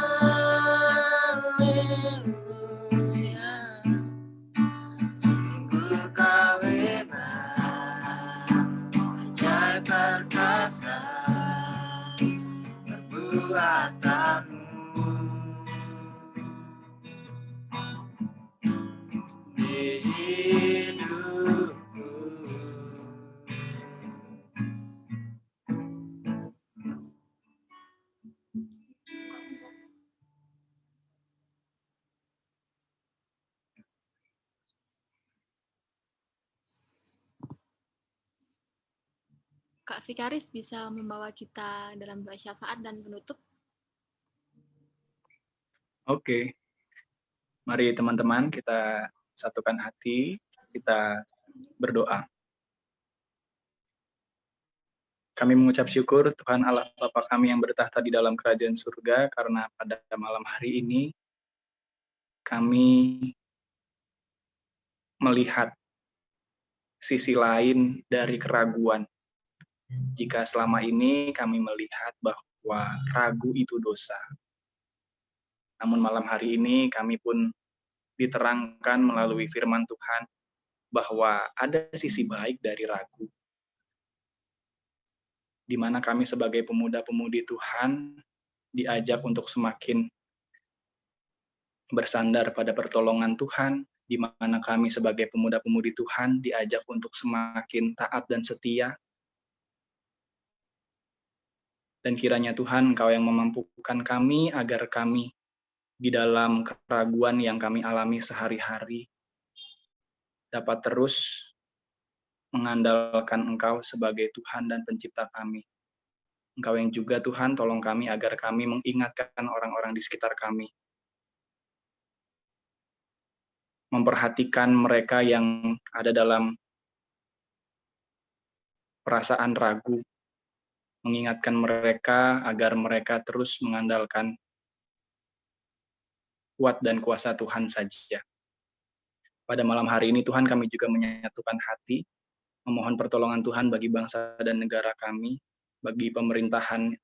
J: Kak Vikaris bisa membawa kita dalam doa syafaat dan penutup.
B: Oke. Mari teman-teman kita satukan hati, kita berdoa. Kami mengucap syukur Tuhan Allah Bapa kami yang bertahta di dalam kerajaan surga, karena pada malam hari ini kami melihat sisi lain dari keraguan. Jika selama ini kami melihat bahwa ragu itu dosa, namun malam hari ini kami pun diterangkan melalui firman Tuhan bahwa ada sisi baik dari ragu, di mana kami sebagai pemuda-pemudi Tuhan diajak untuk semakin bersandar pada pertolongan Tuhan, di mana kami sebagai pemuda-pemudi Tuhan diajak untuk semakin taat dan setia. Dan kiranya Tuhan, Engkau yang memampukan kami agar kami di dalam keraguan yang kami alami sehari-hari dapat terus mengandalkan Engkau sebagai Tuhan dan pencipta kami. Engkau yang juga Tuhan, tolong kami agar kami mengingatkan orang-orang di sekitar kami, memperhatikan mereka yang ada dalam perasaan ragu, mengingatkan mereka agar mereka terus mengandalkan kuat dan kuasa Tuhan saja. Pada malam hari ini Tuhan, kami juga menyatukan hati, memohon pertolongan Tuhan bagi bangsa dan negara kami, bagi pemerintahan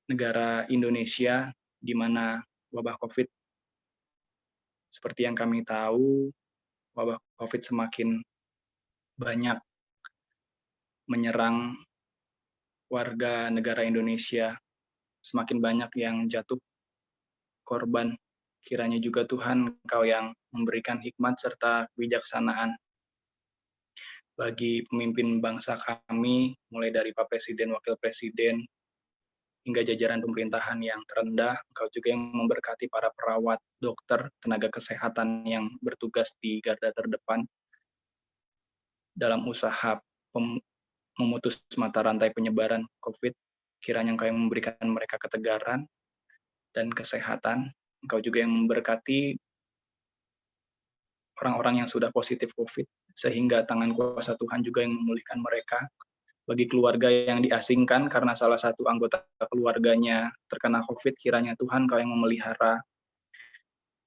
B: negara Indonesia, di mana wabah COVID, seperti yang kami tahu, wabah COVID semakin banyak menyerang warga negara Indonesia, semakin banyak yang jatuh korban. Kiranya juga Tuhan, Engkau yang memberikan hikmat serta kebijaksanaan bagi pemimpin bangsa kami, mulai dari Pak Presiden, Wakil Presiden, hingga jajaran pemerintahan yang terendah. Engkau juga yang memberkati para perawat, dokter, tenaga kesehatan yang bertugas di garda terdepan dalam usaha memutus mata rantai penyebaran COVID. Kiranya Engkau yang memberikan mereka ketegaran dan kesehatan. Engkau juga yang memberkati orang-orang yang sudah positif COVID, sehingga tangan kuasa Tuhan juga yang memulihkan mereka. Bagi keluarga yang diasingkan karena salah satu anggota keluarganya terkena COVID, kiranya Tuhan Engkau yang memelihara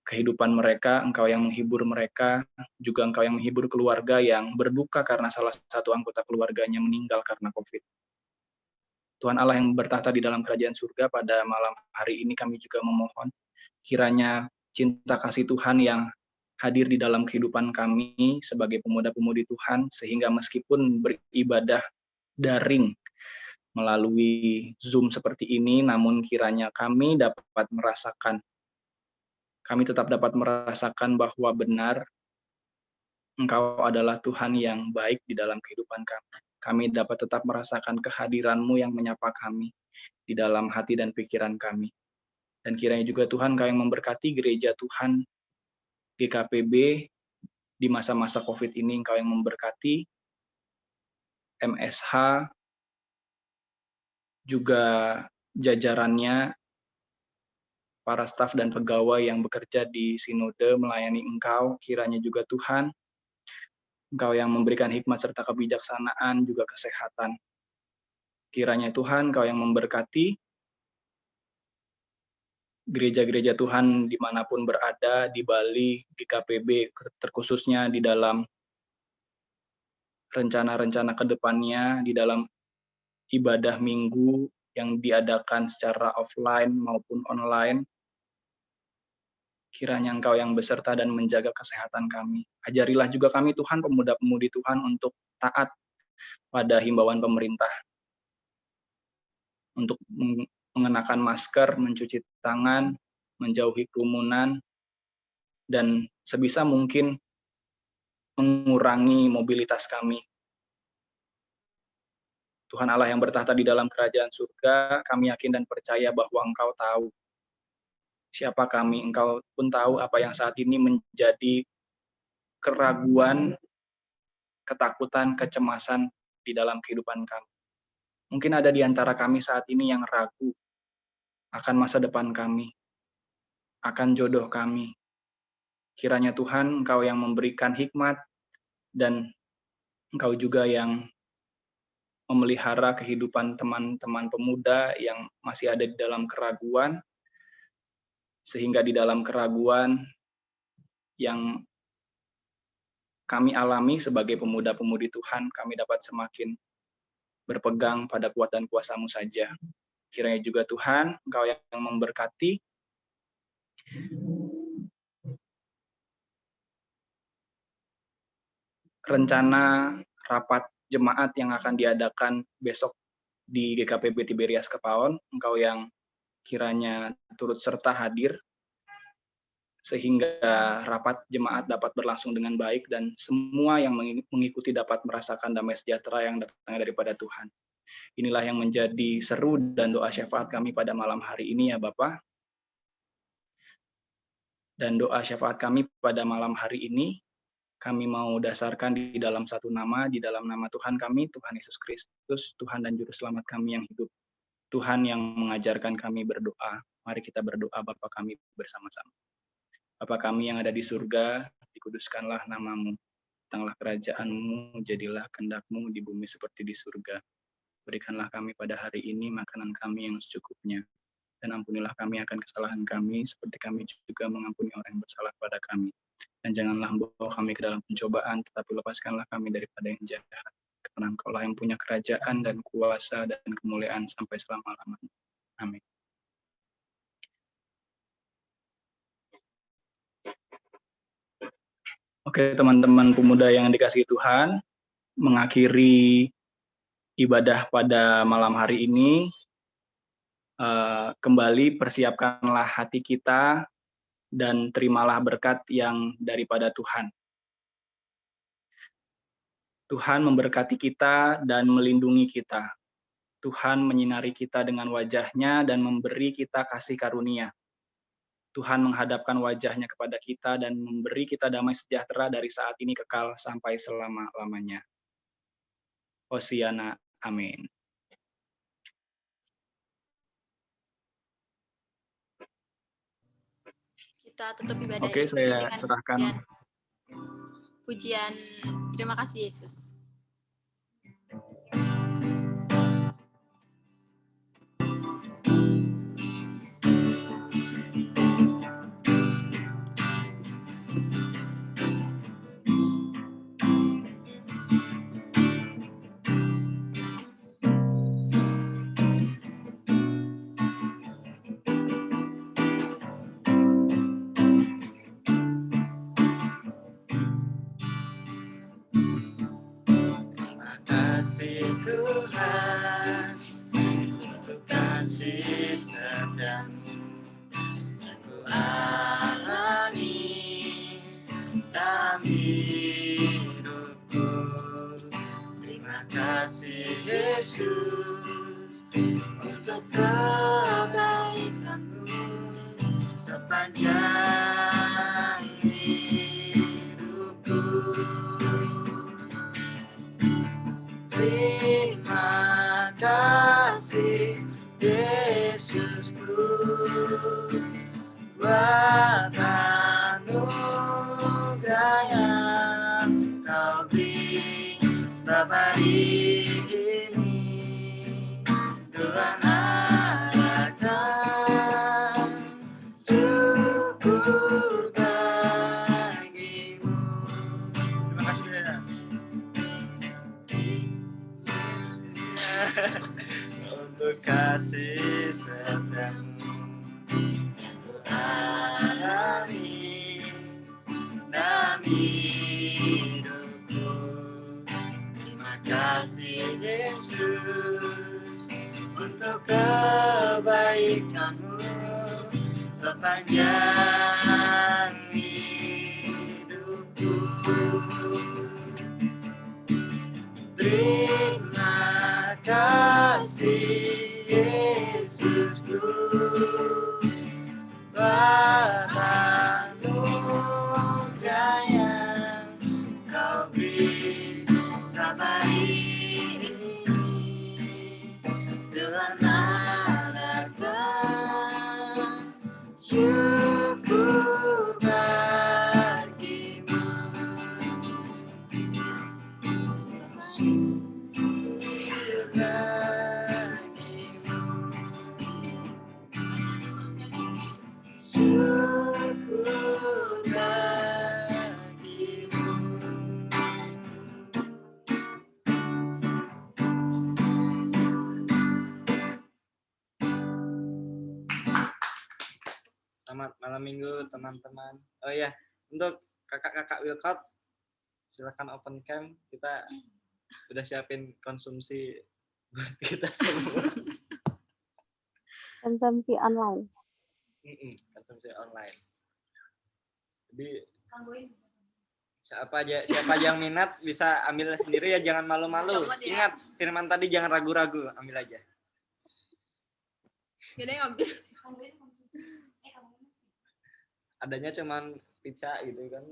B: kehidupan mereka, Engkau yang menghibur mereka, juga Engkau yang menghibur keluarga yang berduka karena salah satu anggota keluarganya meninggal karena COVID. Tuhan Allah yang bertahta di dalam kerajaan surga, pada malam hari ini kami juga memohon, kiranya cinta kasih Tuhan yang hadir di dalam kehidupan kami sebagai pemuda-pemudi Tuhan, sehingga meskipun beribadah daring melalui Zoom seperti ini, namun kiranya kami tetap dapat merasakan bahwa benar Engkau adalah Tuhan yang baik di dalam kehidupan kami. Kami dapat tetap merasakan kehadiran-Mu yang menyapa kami di dalam hati dan pikiran kami. Dan kiranya juga Tuhan Engkau yang memberkati gereja Tuhan GKPB di masa-masa COVID ini, Engkau yang memberkati MSH, juga jajarannya, para staf dan pegawai yang bekerja di sinode melayani Engkau. Kiranya juga Tuhan, Engkau yang memberikan hikmat serta kebijaksanaan, juga kesehatan. Kiranya Tuhan, Engkau yang memberkati gereja-gereja Tuhan dimanapun berada, di Bali, GKPB, terkhususnya di dalam rencana-rencana ke depannya, di dalam ibadah minggu yang diadakan secara offline maupun online. Kiranya Engkau yang beserta dan menjaga kesehatan kami. Ajarilah juga kami Tuhan, pemuda-pemudi Tuhan, untuk taat pada himbauan pemerintah, untuk mengenakan masker, mencuci tangan, menjauhi kerumunan, dan sebisa mungkin mengurangi mobilitas kami. Tuhan Allah yang bertahta di dalam kerajaan surga, kami yakin dan percaya bahwa Engkau tahu siapa kami. Engkau pun tahu apa yang saat ini menjadi keraguan, ketakutan, kecemasan di dalam kehidupan kami. Mungkin ada di antara kami saat ini yang ragu akan masa depan kami, akan jodoh kami. Kiranya Tuhan, Engkau yang memberikan hikmat, dan Engkau juga yang memelihara kehidupan teman-teman pemuda yang masih ada di dalam keraguan, sehingga di dalam keraguan yang kami alami sebagai pemuda-pemudi Tuhan, kami dapat semakin berpegang pada kuat dan kuasa-Mu saja. Kiranya juga Tuhan, Engkau yang memberkati rencana rapat jemaat yang akan diadakan besok di GKPB Tiberias Kepaon. Engkau yang kiranya turut serta hadir, sehingga rapat jemaat dapat berlangsung dengan baik dan semua yang mengikuti dapat merasakan damai sejahtera yang datang daripada Tuhan. Inilah yang menjadi seru dan doa syafaat kami pada malam hari ini ya Bapa. Dan doa syafaat kami pada malam hari ini, kami mau dasarkan di dalam satu nama, di dalam nama Tuhan kami, Tuhan Yesus Kristus, Tuhan dan Juru Selamat kami yang hidup. Tuhan yang mengajarkan kami berdoa. Mari kita berdoa Bapa kami bersama-sama. Bapa kami yang ada di surga, dikuduskanlah nama-Mu. Datanglah kerajaan-Mu, jadilah kehendak-Mu di bumi seperti di surga. Berikanlah kami pada hari ini makanan kami yang secukupnya. Dan ampunilah kami akan kesalahan kami, seperti kami juga mengampuni orang yang bersalah pada kami. Dan janganlah membawa kami ke dalam pencobaan, tetapi lepaskanlah kami daripada yang jahat. Karena Engkau-lah yang punya kerajaan dan kuasa dan kemuliaan sampai selama-lamanya. Amin. Oke, teman-teman pemuda yang dikasihi Tuhan, mengakhiri ibadah pada malam hari ini, kembali persiapkanlah hati kita dan terimalah berkat yang daripada Tuhan. Tuhan memberkati kita dan melindungi kita. Tuhan menyinari kita dengan wajah-Nya dan memberi kita kasih karunia. Tuhan menghadapkan wajah-Nya kepada kita dan memberi kita damai sejahtera dari saat ini kekal sampai selama-lamanya. Hosiana, amin.
J: Kita tutup ibadah
B: Oke,
J: ini
B: saya
J: dengan
B: serahkan.
J: Pujian terima kasih Yesus.
K: Kasih Tuhan untuk kasih setiamu yang ku alami dalam hidupku. Terima kasih Yesus untuk kebaikan-Mu sepanjang hidupku. Terima kasih Yesusku buat anugerah yang Kau beri, sebab hari ini Tuhan akan syukur bagimu. Terima kasih ya. Untuk kasih setiamu yang ku alami dalam hidupku. Terima kasih Yesus untuk kebaikan-Mu sepanjang hidupku. Terima kasih Yesusku buat anugerah yang Kau beri setiap hari syukur bagimu. Syukur bagimu. Syukur bagimu.
C: Selamat malam minggu teman-teman. Oh ya, untuk kakak-kakak Wilcott, silakan open cam. Kita udah siapin konsumsi buat kita semua.
F: Konsumsi online.
C: Konsumsi online. Jadi siapa aja yang minat bisa ambil sendiri ya, jangan malu-malu. Ingat firman tadi, jangan ragu-ragu, ambil aja.
J: Jadi ngambil.
C: Adanya cuman pizza gitu kan.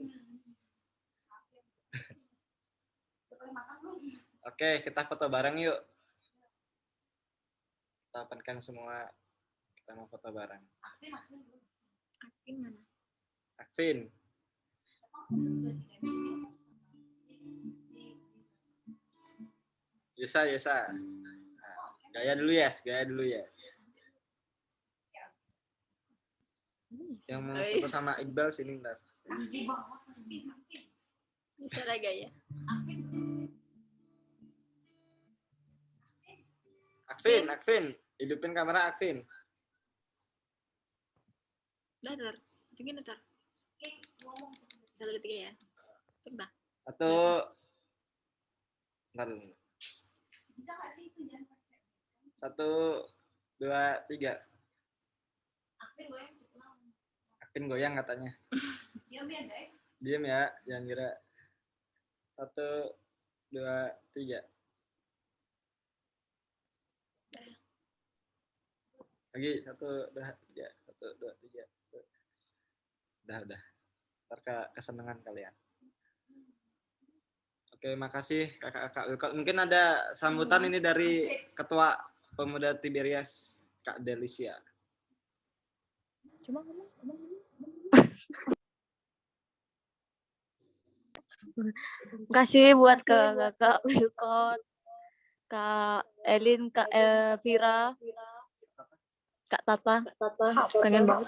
C: Oke, kita foto bareng yuk. Kita openkan semua. Kita mau foto bareng.
J: Akvin mana?
C: Akvin. Yusa. Nah, gaya dulu ya. Yang mau foto sama Iqbal sini ntar.
J: Bisa lah gaya.
C: Akvin, hidupin kamera Akvin.
J: Ntar. 1, 2, 3 ya. Coba.
C: 1, 2, 3. Akvin goyang katanya. Diam ya, jangan gerak. 1, 2, 3. Lagi 1, 2, 3. 1, 2, 3. Udah. Ntar kesenangan kalian. Oke, makasih kakak-kakak Wilcott. Mungkin ada sambutan ini dari Ketua Pemuda Tiberias, Kak Delicia.
D: Cuma ngomong. Kasih buat kakak Wilcott, Kak Elin, Kak Elvira, Kak Tata. Pengen banget.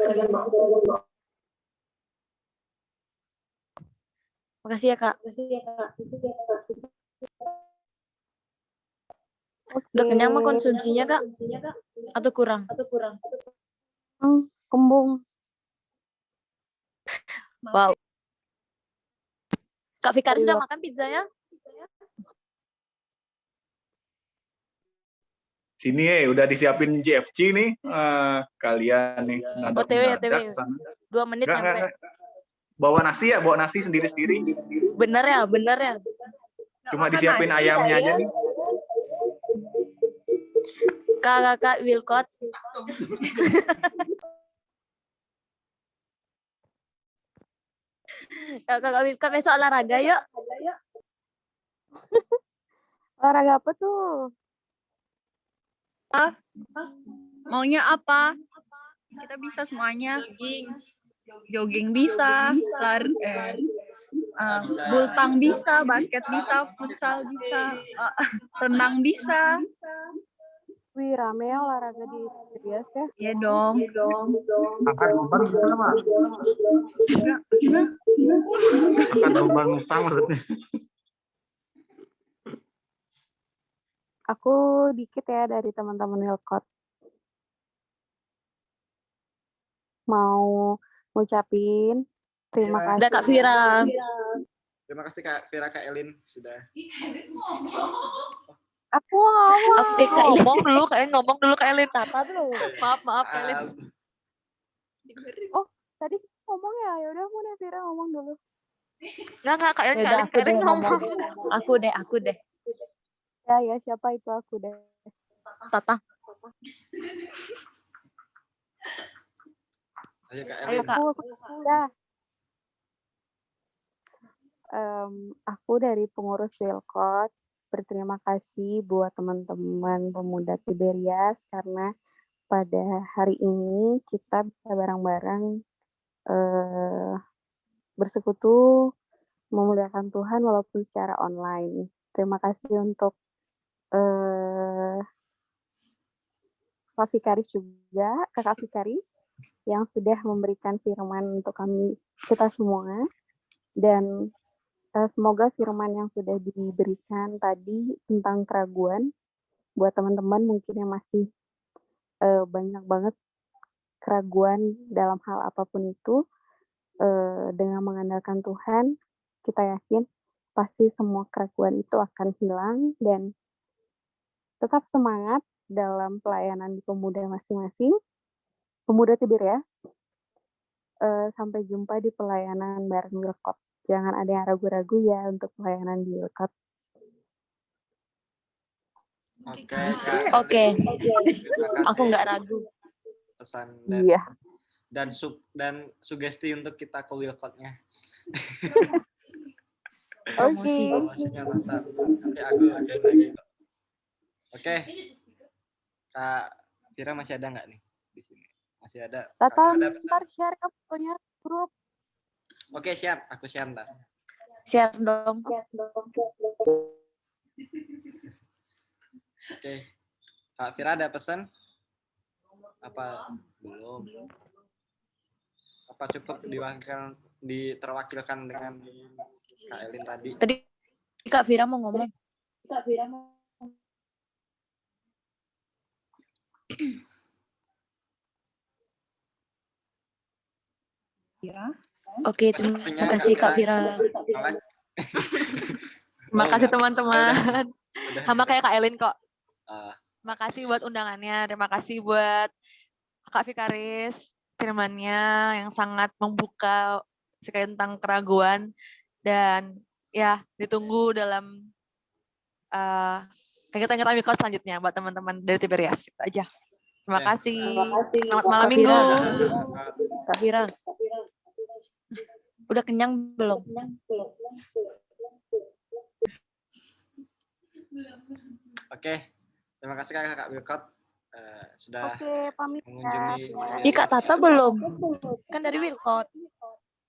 D: Makasih ya Kak. Udah kenyang mah konsumsinya Kak? Atau kurang?
F: Kembung.
D: Wow. Kak Fikari sudah makan pizzanya?
B: Sini udah disiapin JFC nih. Kalian nih.
D: OTW. 2 menit nyampe.
B: Bawa nasi sendiri-sendiri.
D: Bener ya.
B: Cuma disiapin ayamnya aja nih.
D: Kakak Wilcott. Kakak Wilcott besok olahraga yuk.
F: Olahraga apa tuh?
L: Maunya apa? Kita bisa semuanya. Jogging bisa, lari, bultang bisa, basket bisa, futsal bisa, renang bisa.
F: Wih, rame ya olahraga di Tiberias ya?
L: Iya dong.
I: Angkat beban bisa nggak? Angkat beban utang maksudnya.
F: Aku dikit ya dari teman-teman Wilcott. Mau ngucapin terima kasih.
D: Udah Kak Vira.
C: Terima kasih Kak Vira, Kak Elin sudah.
F: Aku ngomong.
D: Ngomong dulu Kak Elin. Tata dulu. Maaf Kak Elin.
F: Oh, tadi ngomong ya? Yaudah aku deh Vira ngomong dulu.
D: Enggak Kak Elin ngomong. Aku deh.
F: Ya, siapa itu aku deh.
D: Tata.
C: Ayo Kak
D: Ayo
C: Elin.
D: Kak.
F: Aku dari pengurus Wilcott berterima kasih buat teman-teman pemuda Tiberias karena pada hari ini kita bisa bareng-bareng bersekutu memuliakan Tuhan walaupun secara online. Terima kasih untuk Pak Fikaris juga, Kakak Fikaris, yang sudah memberikan firman untuk kita semua. Dan semoga firman yang sudah diberikan tadi tentang keraguan, buat teman-teman mungkin yang masih banyak banget keraguan dalam hal apapun itu, dengan mengandalkan Tuhan, kita yakin pasti semua keraguan itu akan hilang dan tetap semangat dalam pelayanan di pemuda masing-masing. Pemuda Tiberias, sampai jumpa di pelayanan bareng Wilkot. Jangan ada yang ragu-ragu ya untuk pelayanan di Wilkot.
C: Oke.
D: Aku nggak ragu.
C: Pesan
F: dan
C: dan sugesti untuk kita ke Wilkotnya.
D: Promosi.
C: Promosinya mantap. Nanti aku ada lagi. Oke. Kak Fira masih ada nggak nih di sini? Masih ada.
F: Tata, ntar share ke fotonya grup.
C: Oke, siap. Aku share ntar.
D: Share dong.
C: Oke. Kak Fira ada pesan? Apa belum? Apa cukup terwakilkan dengan Kak Elin tadi?
D: Tadi Kak Fira mau ngomong. Oke, terima kasih Kak Fira. Terima kasih teman-teman. Sama kayak Kak Elin kok. Terima kasih buat undangannya. Terima kasih buat Kak Fikaris firmannya yang sangat membuka sekali tentang keraguan dan ya ditunggu dalam kegiatan Wilkot selanjutnya buat teman-teman dari Tiberias. Itu aja. Terima kasih. Selamat malam minggu. Kak Fira. Udah kenyang belum?
C: Oke. Terima kasih Kakak Wilkot sudah mengunjungi.
D: Ih, Kak Tata belum. Kan dari Wilkot.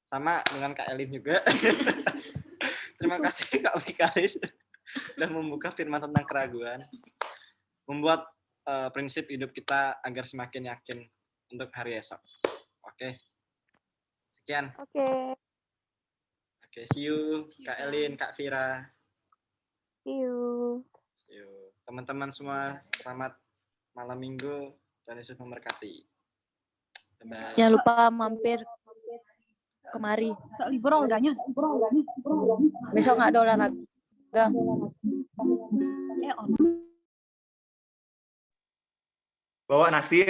C: Sama dengan Kak Elin juga. Terima kasih Kak Fikaris sudah membuka firman tentang keraguan. Membuat prinsip hidup kita agar semakin yakin untuk hari esok. Oke. Sekian. Oke, see you Kak Elin, Kak Fira.
F: See you.
C: Teman-teman semua, selamat malam minggu dan Yesus memberkati. Bye.
D: Jangan lupa mampir kemari.
L: Libur enggaknya.
D: Besok nggak ada olahraga.
B: Bawa nasi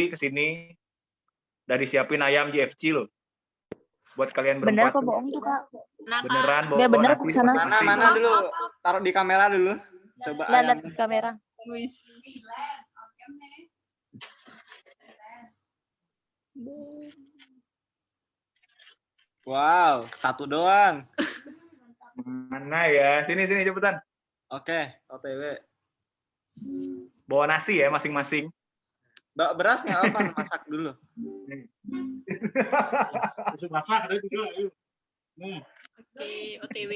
B: ke sini. Dari siapin ayam JFC loh. Buat kalian berempat.
D: Bener apa bohong tuh, Kak?
B: Beneran bawa
D: Biar bener
B: nasi.
D: aku kesana.
C: Mana dulu? Taruh di kamera dulu. Coba
D: lihat di kamera.
C: Wow, satu doang.
B: Mana ya? Sini cepetan.
C: Oke, OTW.
B: Bawa nasi ya masing-masing.
C: Beras nggak apa, masak dulu.
B: Masak ada juga, ayo.
J: Oke, OTW.